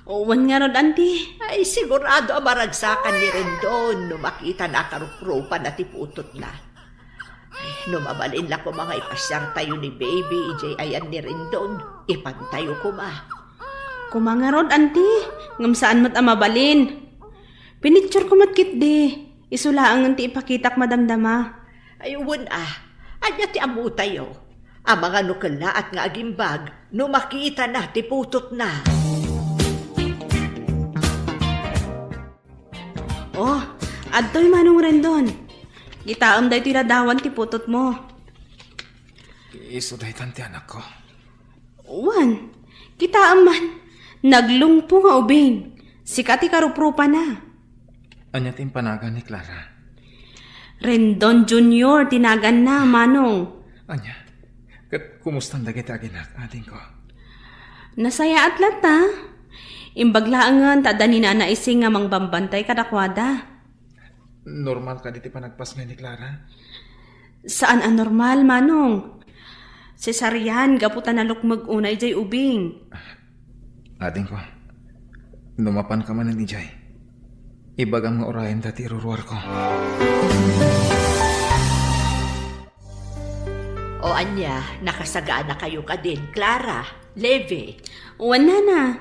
Wan nga rod, auntie. Ay, sigurado maragsakan ni Rendon no makita na karupropa na tiputot na. Ay, numabalin la ko mga ipasyar tayo ni baby, ijay ayan ni Rendon. Ipantayo ko ma. Kumanga rod, auntie. Ngam saan mo't amabalin. Pinicture ko matkit di. Isulaang nganti ipakitak madamdama. Ay, uwan anya ti amu tayo. Ang mga nukala at nga agimbag, no makita na, tiputot na. Oh, adto'y manong Rendon. Gitaam dahi tinadawan tiputot mo. Iso dahi tante anak ko. Wan, kitaam man. Naglungpo nga ubing. Sikati karuprupa na. Anya timpanagan ni Clara. Rendon Junior, tinagan na, manong. Anya? Kat kumustang dagiti aginak, ating ko. Nasaya at lata. Imbaglaangan, tada ni Nana Ising nga mangbambantay kadakwada. Normal ka diti panagpas nga ni Clara? Saan anormal, manong? Cesarian, gaputan na lukmag unay jay ubing. Ating ko, numapan ka man ni Jay. Ibagang nga orayan dati iruruar ko. O anya, nakasagaan na kayo ka din, Clara, Levi. Wan na.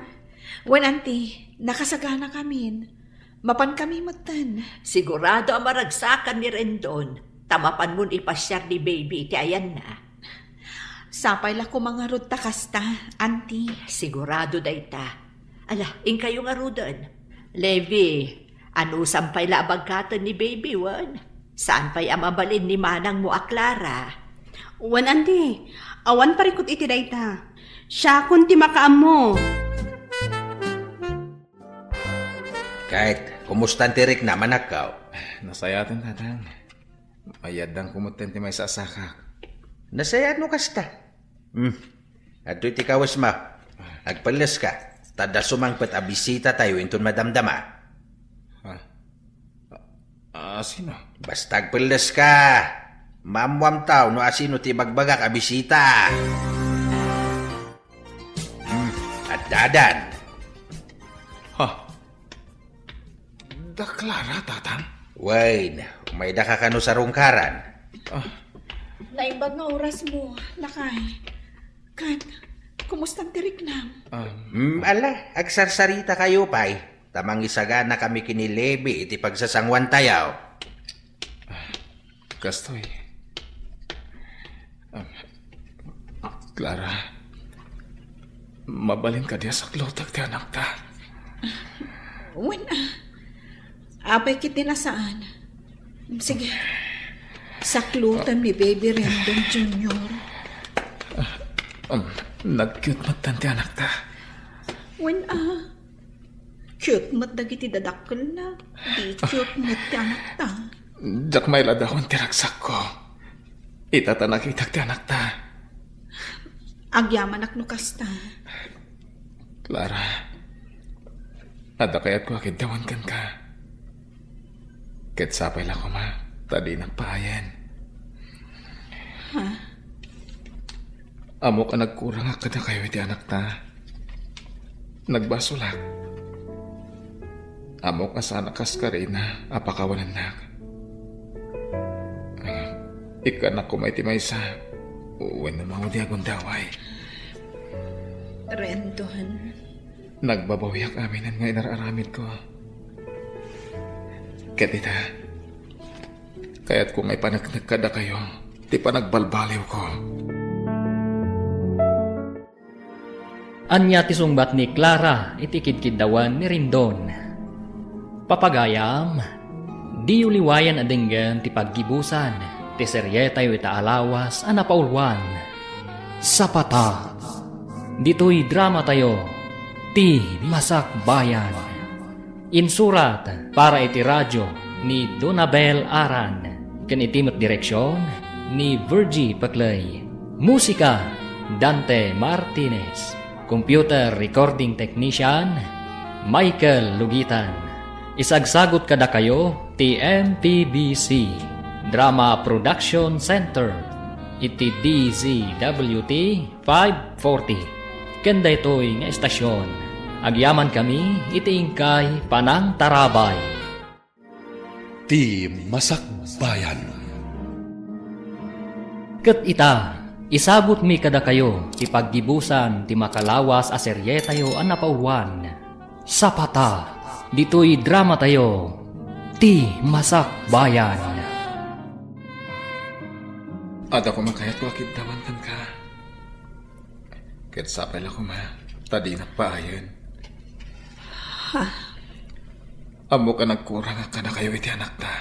Wen, auntie, nakasagana kami. Mapan kami matan. Sigurado ang maragsakan ni Rendon. Tamapan mo ipasyar ni baby, ti ayan na. Sapay la ko mga rod takasta, auntie. Sigurado dayta. Ala, ing kayo nga rudan. Levi, ano sampay la abagkatan ni baby, wan? Saan pa'y amabalin ni manang mo a Clara? Wan, auntie. Awan parikot iti dayta. Siya kun ti makaam mo. Kahit kumustan tirik na manakaw. Nasayatin, tatang. Mayadang kumutente may sasakak. Nasayad mo kasta. At do'y tikawas ma. Agpalas ka. Tada sumangpat abisita tayo intun madamdama. Sino? Basta agpalas ka. Mamwam tao no asino ti bagbagak abisita. At dadan. Ha? Da Clara, tatang? Wain, may daka ka no sa rungkaran. Naimbag nga oras mo, lakay. Kan, kumustang tirik na? Ala, agsarsarita kayo pay. Tamang isagana kami kinilebi iti pagsasangwan tayaw. Kastoy. Clara, mabalin ka diya sa klotag ti anak ta. Wen, apay kiti nasaan. Sige, saklutan mi Baby Rendon Jr. Nag-cute matan ti anak ta. Wen, cute mat dagiti dadakkel na. Di cute mat ti anak ta. Jak may ladahon ti ragsak ko. Itatanak itak ti anak ta. Agyaman ak nukas ta. Clara, ada kayat ko akidawan kan ka. Ket sapay lang ko ma, tadi nagpahayan. Ha? Amo ka nagkurang akad na kayo iti anak ta. Nagbasulak. Amo ka sana kas ka rin na apakawanan nak. Ikanak ko may timaysa. Uwan na mga di akong daway. Rendon. Nagbabawiyak aminan nga inararamid ko. Katita, kaya't kung may panagnagkada kayo, di pa nagbalbaliw ko. Anya ti sungbat ni Clara iti kidkidawan ni Rendon. Papagayam, di uliwayan adenggan ti paggibusan. Ti seryetayo ita alawas anapaulwan. Sapata. Dito'y drama tayo. Ti Masak Bayan. Insurat para iti radyo ni Donabel Aran. Ken itimet direksyon ni Virgie Paclay. Musika Dante Martinez. Computer recording technician Michael Lugitan. Isagsagot kada kayo ti MPBC Drama Production Center iti DZWT 540. Kenda ito'y nga estasyon. Agyaman kami iti ingkay Panang Tarabay. Ti Masak Bayan. Ket ita, isabot mi kada kayo ti paggibusan ti makalawas a serye tayo an napauluan. Sapata, dito'y drama tayo, ti Masak Bayan. Ada ko makayat ko akidawan kan ka. Ket sapay lang ko ma, tadi nagpaayon. Ha? Amo ka nagkurang ka na kayo iti anak ta.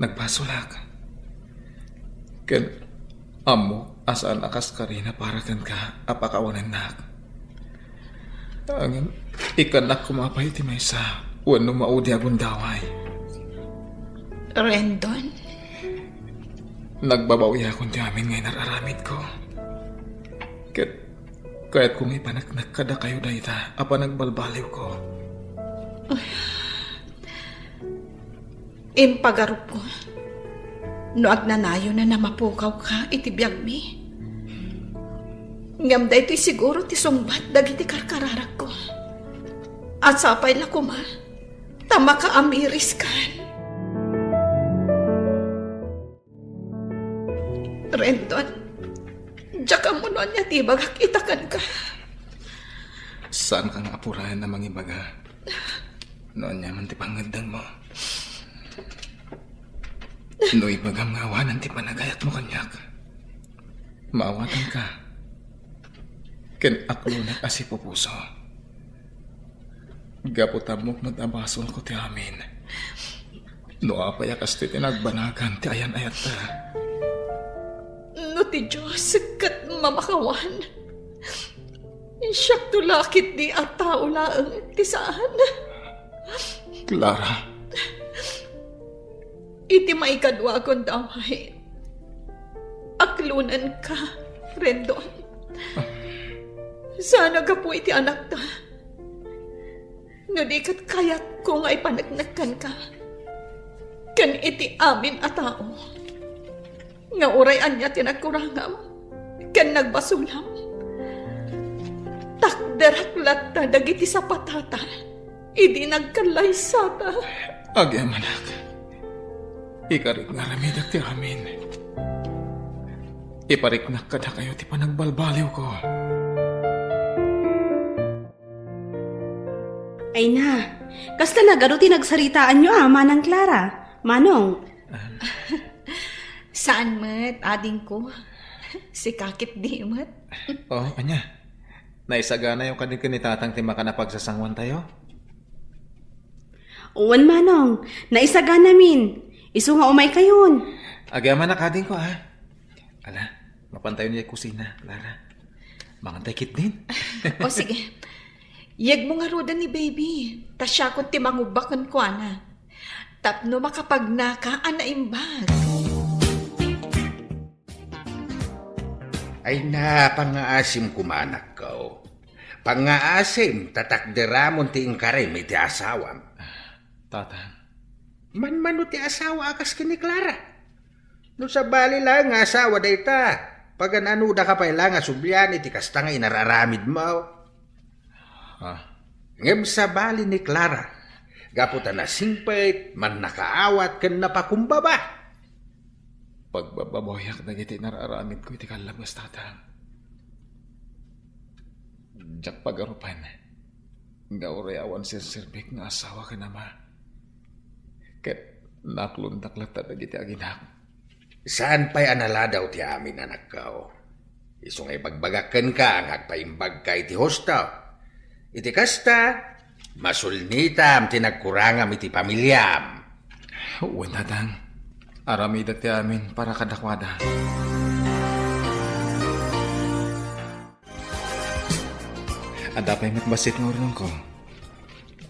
Nagbasulak. Ken amo asaan akas ka rin na para kan ka apakawanan nak. Angin ikanak kumapay ti maysa wano maudi akong daway. Rendon. Nagbabawi akong ti amin ngayon nararamid ko. Kaya't kung ipanagnak kada kayo na ita, apa nagbalbaliw ko. Impagarup ko. No agnanayo na namapukaw ka iti biyag mi. Ngam da ito'y siguro ti sungbat dagiti karkararak ko. At sapay la ko ma, tama ka amiris kan. Rendon, diyak mo noon niya tibagak itakan ka. Saan kang apurahan na mangibaga? Noon niya man ti pangadang mo. No ibagam ngawanan ti panagayat mo kanyak. Maawatan ka. Ken aklo na kasi pupuso. Gaputab mo matabasol ko ti amin. No apayakas ti tinagbanagan ti ayan ayat ta. No ti Diyos, kat mamakawan. Siyak tulakit di at tao laang ti saan. Clara. Iti maikadwa kong damay. Aklunan ka, Rendon. Sana ka po iti anak ta. No di kat kayat ko nga ipanagnakan ka. Kan iti amin a tao. Nga urayan niya tinagkurangam. Kan nagbasulam. Takdaraklat na dagiti sa patata. Idi nagkalaysata. Agyamanak. Ikarik nga ramidak ti amin. Ipariknak kada kayo ti panagbalbaliw ko. Ay na, kasta na garo tinagsaritaan nyo Manang Clara. Manong, Saan mat, ading ko? Si kakit di mat. Oh, anya. Naisagana yung kanitatang timaka na pagsasangwan tayo? uwan Manong, naisaga namin. Isu nga umay kayon. Agyaman na kading ko, ha? Ala, mapantayo niya yung kusina, Clara. Mangantay kit din. O sige, yag mo nga roda ni baby. Tas siya kung timangubakan ko, ana. Tapno makapagnaka, ana imbag. Ay na, pangaasim kumanak ko. Pangaasim, tatakderamon ti ingkarim iti asawam. Tatang. Man ti asawa akas kini Clara. No sa bali lang nga asawa dayta. Pag anuda ka pa ilang asubyan iti kasta nga inararamid mo. Ngem sa bali ni Clara. Gaputa na singpait, man nakaawat ken napakumbaba. Pagbababoyak na iti nararamid ko iti kalabas, tatang. Diyak pagarupan. Gaurayawan si Sirbik nga asawa ka na ma. Ket naklundak-lata na iti aginak. Saan pa'y anala daw ti amin anak ko? Isong ay bagbagaken ka ang agpaimbag ka iti hosta. Iti kasta, masulnitam tinagkurangam iti pamilyam. Uwan, tatang. Aramid at amin para kadakwada. Adapay matbasit ng urong ko.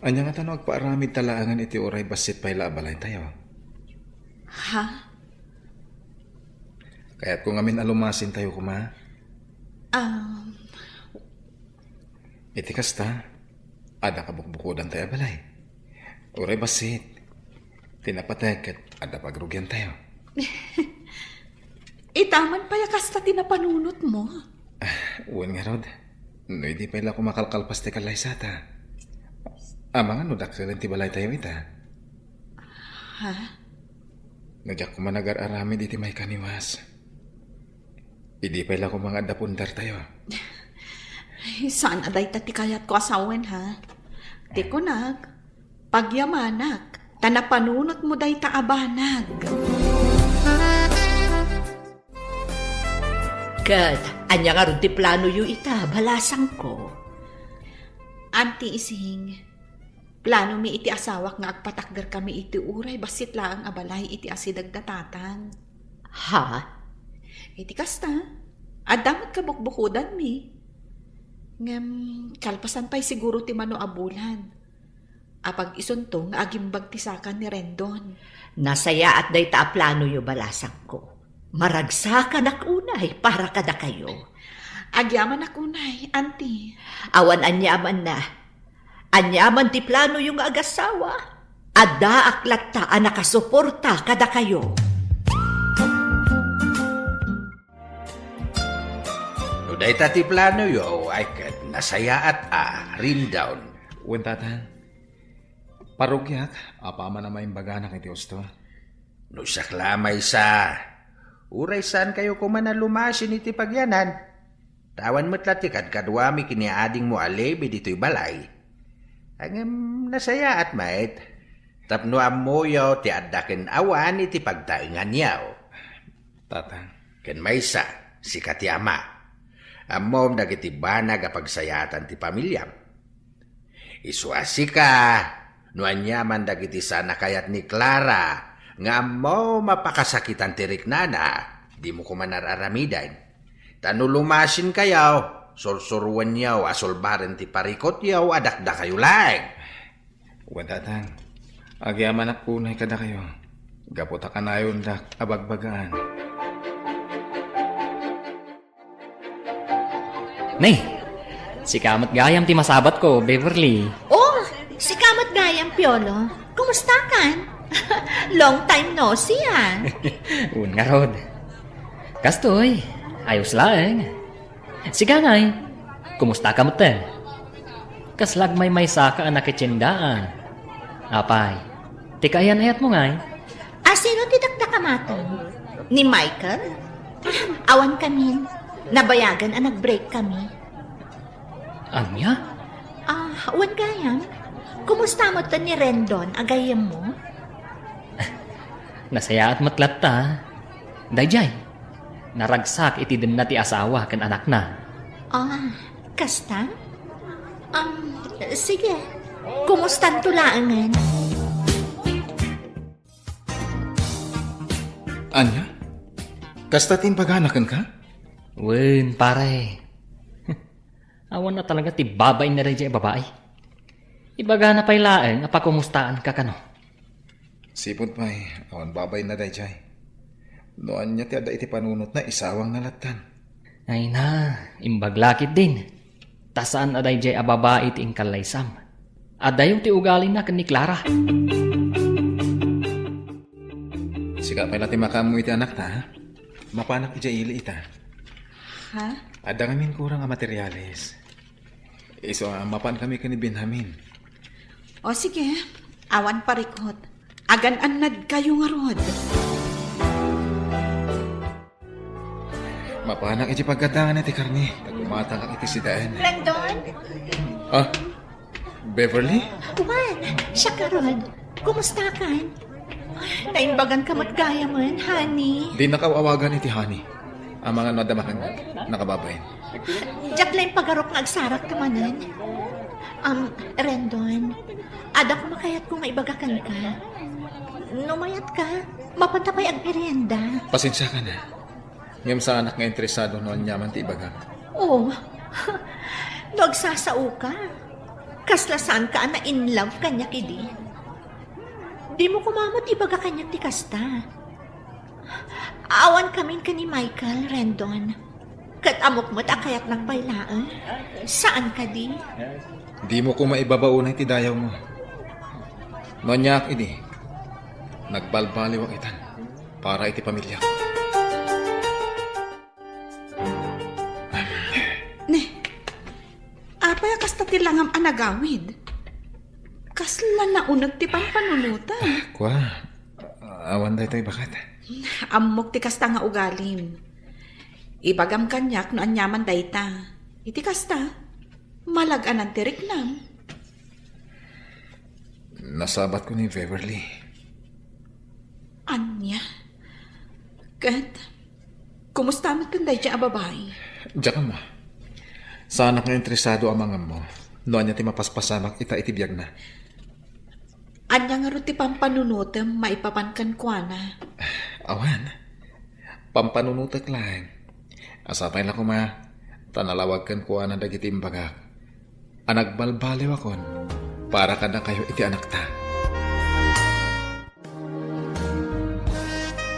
Anya nga tanong agpaaramid talaangan iti uray basit pa'y laabalay tayo. Ha? Kaya't kung amin alumasin tayo kuma, iti kasta, ada kabukbukudan tayo balay. Uray basit, tinapatay kat ada pagrugyan tayo. Itaman pa yakas ta tinapanunot mo. Uwan nga rod, no hindi pa ila kumakalkalpas ti kalay sata. Amang ano daksalan ti balay tayo ita. Ha? Nadyak kumanagar-aramid iti may kaniwas. Hindi pa ila kumangandapundar tayo. Ay, saan aday ta ti kayat ko asawen, ha? Ti ko nag, pagyamanak, tanapanunot mo day ta abanag. Kat, anya nga rin ti plano yu ita, balasang ko. Anti ising, plano mi iti asawak nga agpatakder kami iti uray, basit laang abalay iti asidag datatang. Ha? Iti kasta, adamat ka bukbukudan mi. Ngem, kalpasan pa'y siguro ti mano abulan. Apag isuntong agimbag tisakan ni Rendon. Nasaya at day ta plano yu balasang ko. Maragsakan ak unay para kada kayo. Agyaman ako nay, anti. Awan anyaman na. Anyaman ti plano yung agasawa. Ada aklat ta nakasuporta kada kayo. No day ti plano yo, ay kat nasaya at rin down. Uwan, tatang. Parugyak, apa man na maimbaganang iti usto. No saklamay sa. Uray saan kayo kumana lumasin iti pagyanan? Tawan mo't latikad kadwami kiniading mo alebi dito'y balay. Ang nasaya at mait. Tapno amoyaw ti addaken awan iti pagtaingan yaw. Tatang. Ken maysa, si Katiama. Amom dagiti banag apagsayatan ti pamilyam. Isuasi ka, no anyaman dagiti sana kayat ni Clara, nga mo mapakasakitan ti riknana, di mo kumanararamidan. Tanulumasin kayaw, sursuruan yaw, asolbaren ti parikot yaw, adakda kayo lang. Uwan, tatang. Agyaman ak punay kada kayo. Gaputa ka na yun dak abagbagaan. Nay, si kamat gayam ti masabat ko, Beverly. Oh, si Kamat Gayam, Piolo. Kumusta kan? Long time no see, ah. Un nga rod. Kastoy, ayos lang. Si Gangay, kumusta ka mo te? Kaslag may saka anak itsyendaan. Apay, tikayan ayat mo ngay. Sino tidakda kamatan? Ni Michael? Awan kami. Nabayagan nag-break kami. Anya? Awan Gayam. kumusta mo to ni Rendon, agayam mo? Nasaya at matlat ta. Dayjay, naragsak iti din na ti asawa kan anak na. Ah, kasta? Sige. Kumustan tulaangan? Anya? Kasta timbaganakan ka? Wen, pare. Awan na talaga ti babay na rin babae. Ibaga na pa'y laeng apakumustaan ka kano. Sipod pa'y, awan babay na dayjay. Noan niya ti ada iti panunot na isawang nalatan. Ay na, imbaglakit din. Tasaan aday jay ababae ti ingkalaysam. Adayo ti ugali na kan ni Clara. Siga pa'y lati makamu iti anak ta, ha? Mapanak iti ili ita. Ha? Ada ngamin kurang ang materyales. Iso mapan kami kani Benjamin. O sige, awan parikot. Agan-anad kayo nga rod. Mapanak iti pagkatangan iti karni. Nagumata kang iti sidaan. Rendon? Ah, Beverly? Juan, siya ka Rod. Kumusta ka? Naimbagan ka matgaya man, honey. Di nakawawagan iti Honey. Ang mga nadamakan nakababayin. Diyak lang pagarok nga agsarak ka manan. Rendon, ada ko makayat kung maibagakan ka. Numayat ka, mapantapay ang merienda. Pasensya ka na. Ngayong sa anak nga interesado noon nyaman ti ibaga. Oh, nagsasao ka. Kaslasan ka na in love kanya kidi. Di mo kumamot ibaga kanya ti kasta. Awan kamin ka ni Michael, Rendon. Kat amok mo't akayat nagbaylaan. Saan ka di? Di mo ko maibabaunay ti dayaw mo. Noon niya idi. Nagbalbaliw ang itan para iti pamilya. Apay kasta ti langam anagawid. Kasla na unag ti pampanunutan. Kwa, awan day tayo bakat. Amok ti kasta nga ugalim. Ibagam kanyak no anyaman dayta. Iti kasta, malaganan ti riknam. Nasabat ko ni Beverly. Anya? Kat, kumusta mo kanday dyan babae? Diyan ka mo. Sa anak nga interesado ang mga mo. Noon niya ti mapaspasamak ita itibiyag na. Anya nga ro ti pampanunutem maipapankan kwa na. Awan. Pampanunutak lang. Asapay na ko ma. Tanalawag kan kuha na dagiti imbagak. Anagbalbaliw akon. Para ka na kayo iti anak ta.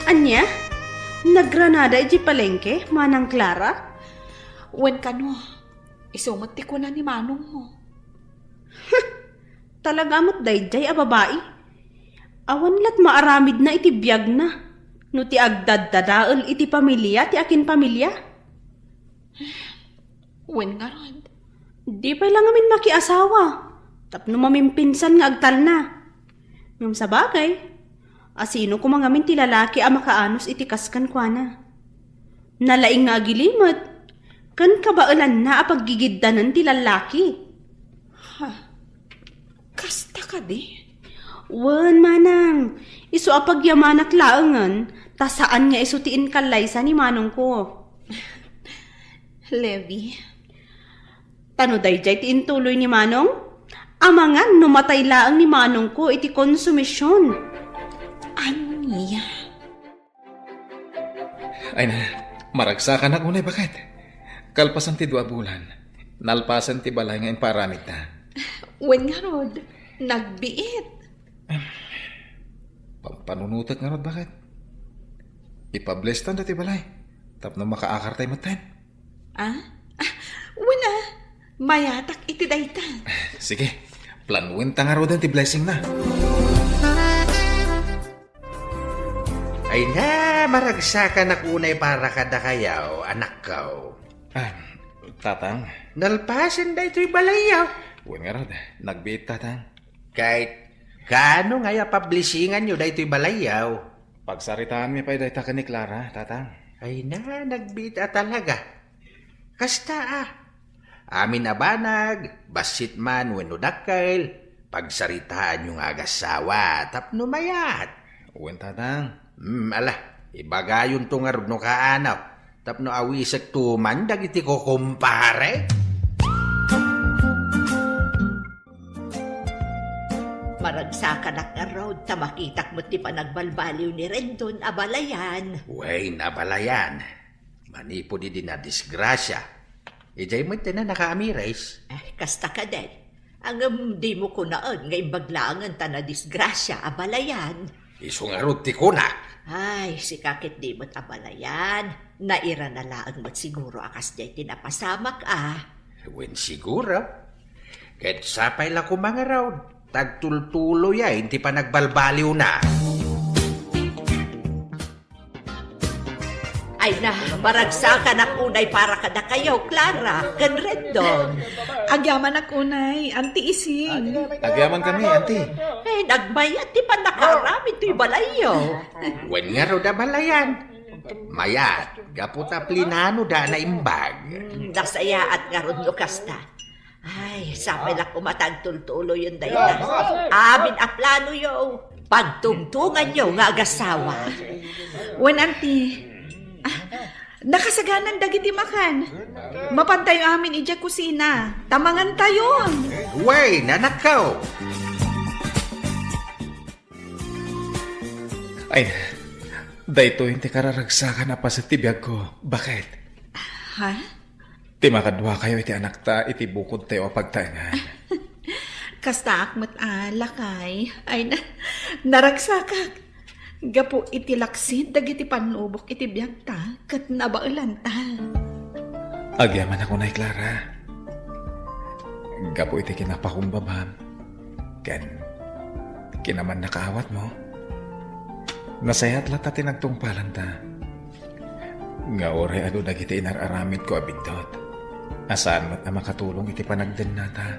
Anya? Nagranada iti palengke, manang Clara? Wen kano, isumot ti ko na ni manong mo. Talaga mo't dayjay a babae. Awan lat maaramid na iti biyag na. No ti agdaddadaol iti pamilya, ti akin pamilya. Wen nga ron. Di pa lang amin makiasawa. Tapno mamimpinsan nga agtal na. Ngam sa bagay, asino ko mga min ti lalaki a makaanos iti kaskan kwa na. Nalaing nga agilimat, kan kabailan na a paggigiddanan ti lalaki. Kasta ka di? Wan manang, iso a pagyamanak laengan, ta saan nga iso tiin kalaysa ni manong ko. Levi. Tano dayjay ti intuloy ni manong? Amangan numatay laang ni manong ko iti konsumisyon. Anya? Ay na, maragsakan na unay bakat. Kalpasan ti 2 bulan. Nalpasan ti balay nga imparamit na. Wen nga rod, nagbiit. Pampanunutak nga rod bakat. Ipablestan dati balay. Tapno makaakar tayo matan. Wala, mayatak iti dayta. Sige, planuin ta nga rod ti blessing na. Ay na, maragsakan na kunay para kada kayaw, anak kaw. Tatang. Nalpasan da ito'y balayaw. Uwan nga rod, nagbiit tatang. Kahit kaano nga pablisingan nyo da ito'y balayaw. Pagsaritaan mi pa'y dayta ka ni Clara, tatang. Ay na, nagbiit talaga. Kasta Amin abanag, basit man wenno dakkel, pagsaritaan yung agasawa, tapno mayat. Uwan tatang. Ala, ibagayon to nga rin no kaanaw. Tapno awisag tuman, dagiti ko kumpare. Maragsakan ak nga road, tamakitak mo't di pa nagbalbaliw ni Rendon, abalayan. Uy, nabalayan. Manipo di na disgrasya. Ijay mo ito na nakaamirais. Kasta ka din. Ang di mo kunaan, nga imbaglangan ta na disgrasya, abalayan. Iso nga rin ti ko na. Ay, si kakit di mo't abalayan. Naira na laang mo't siguro akas di tinapasamak Wen siguro. Kahit sapay la ko mga raw. Tagtultulo ya, hindi pa nagbalbaliw na. Ay na, maragsakan ang unay para kada kayo, Clara, kan Rendon. Agyaman ako, Nay. Anti Ising. Agyaman kami, auntie. Nagbayat, di pa nakarami ito'y balayo. Wen nga raw da balayan. Mayat, gaputa plinano da na imbag. Nasaya at nga ron kasta. Ay, sapay lang kumatagtultulo yun dahilan. Amin a plano yo. Pagtungtungan yo nga agasawa. Wen, Auntie. Nakasaganan dagiti makan. Mapantayo amin ija kusina. Tamangan tayon. Wey, nanakaw. Ay, dahito hindi kararagsakan na pa sa tibiyag ko. Bakit? Ha? Ti makadwa kayo iti anak ta, iti bukod tayo pagtaingan. Kasta akmat lakay. Ay, naragsakak. Gapo iti laksid, dagiti panubok iti biyag ta, kat nabaulan ta. Agyaman ako na, Clara. Gapo iti kinapakumbabam. Ken, kinaman nakaawat mo. Nasayat lata tinagtungpalan ta. Nga oray ado dagiti inararamid ko abindot. Asaan mat na makatulong iti panagden nata.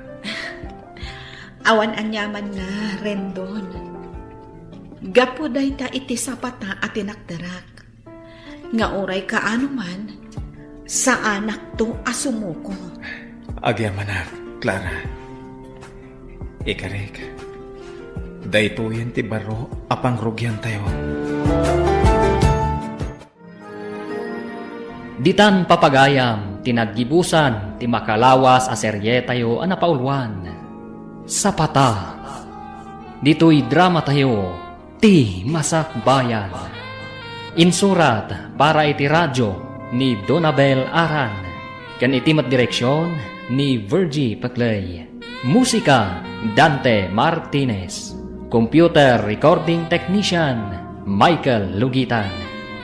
Awan anyaman na, Rendon. Gapo day ta iti sapata at tinakdarak. Nga oray kaano man, sa anak to asumuko. Agyaman na, Clara. Ikarik. Dayto yan ti baro apang rugyan tayo. Ditan papagayam, tinaggibusan, ti makalawas a serye tayo anapaulwan. Sapata. Dito'y drama tayo, ti Masak Bayan. Insurat para iti radyo ni Donabel Aran. Kan itimat direksyon ni Virgie Paclay. Musika, Dante Martinez. Computer Recording Technician, Michael Lugitan.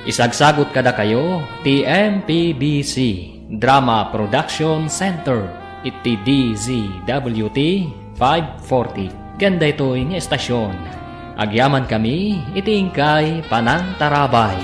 Isagsagot kada kayo, TMPBC Drama Production Center, iti DZWT 540. Ganda ito yung estasyon. Agyaman kami, itingkay Panang Tarabay.